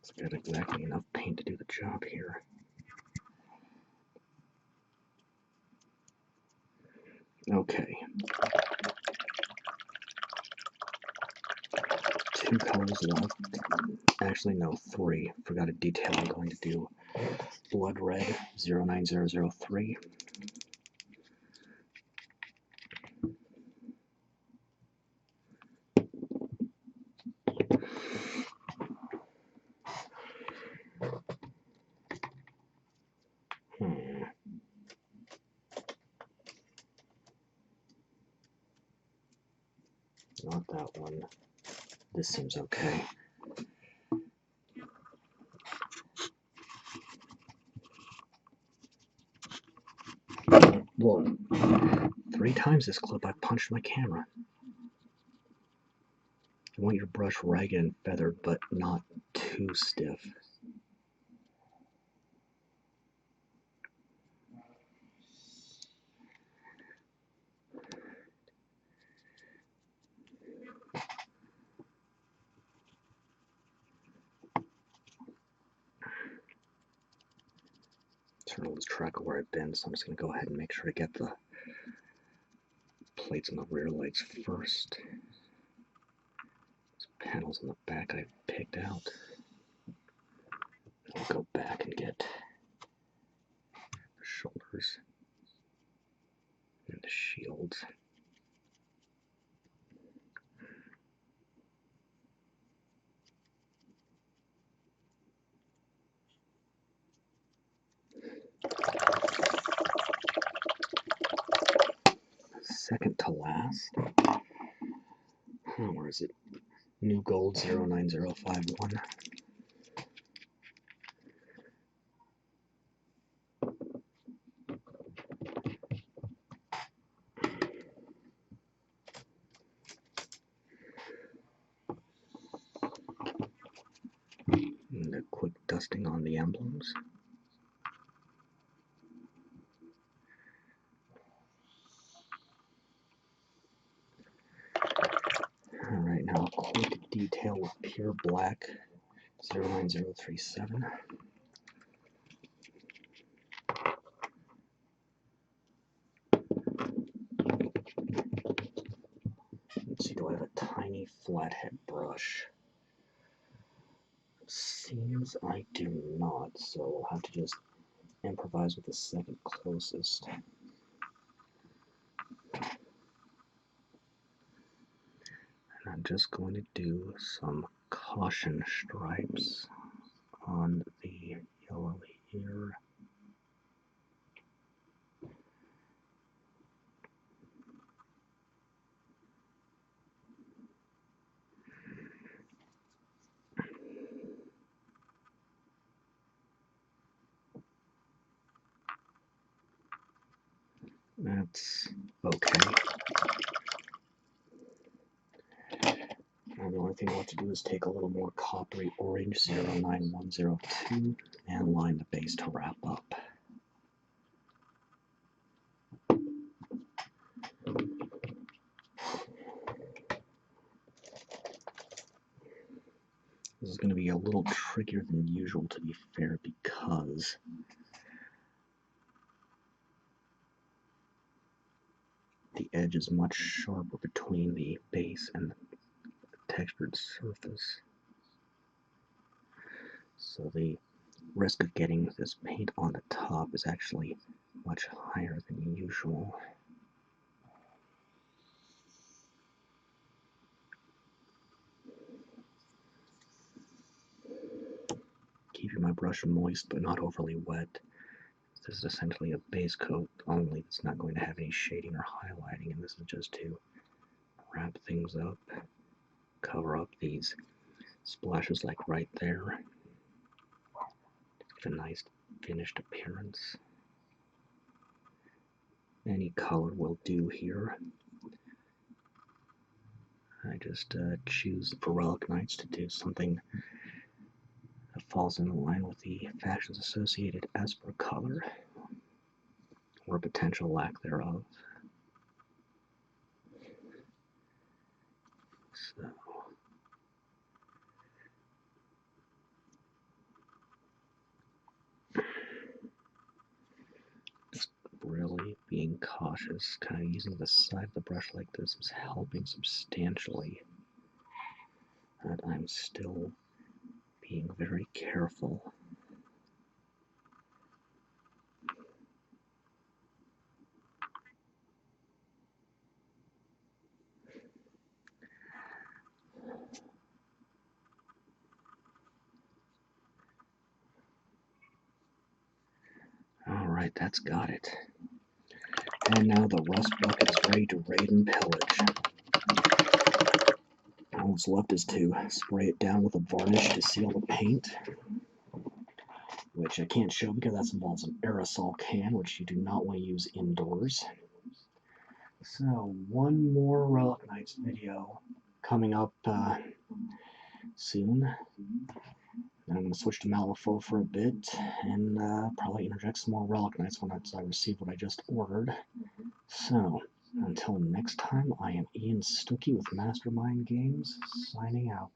It's got exactly enough paint to do the job here. Okay. 2 colors left. Actually, no, 3. Forgot a detail I'm going to do. Blood Red 09003. Not that one. This seems okay. Whoa. 3 times this clip I punched my camera. You want your brush ragged and feathered, but not too stiff. Trying to lose track of where I've been, so I'm just going to go ahead and make sure to get the plates on the rear legs first. These panels on the back I picked out. I'll go back and get the shoulders and the shields. Second to last. Where is it? New Gold 09051. And a quick dusting on the emblems. Alright, now a quick detail with pure black 09037. Let's see, do I have a tiny flathead brush? Seems I do not, so I'll have to just improvise with the second closest. And I'm just going to do some caution stripes on the yellow here. That's okay. Now the only thing I'll have to do is take a little more coppery orange 09102 and line the base to wrap up. This is going to be a little trickier than usual, to be fair, because the edge is much sharper between the base and the textured surface. So the risk of getting this paint on the top is actually much higher than usual. Keeping my brush moist but not overly wet. This is essentially a base coat only. It's not going to have any shading or highlighting, and this is just to wrap things up, cover up these splashes like right there. Get a nice finished appearance. Any color will do here. I just choose for Relic Knights to do something that falls in line with the factions associated as per color, or potential lack thereof. So, just really being cautious, kind of using the side of the brush like this is helping substantially. That I'm still being very careful. Alright, that's got it. And now the Rustbucket is ready to raid and pillage. All that's left is to spray it down with a varnish to seal the paint, which I can't show because that involves an aerosol can, which you do not want to use indoors. So, one more Relic Knights video coming up soon. Then I'm going to switch to Malifaux for a bit, and probably interject some more Relic Knights once I receive what I just ordered. So, until next time, I am Ian Stuckey with Mastermind Games, signing out.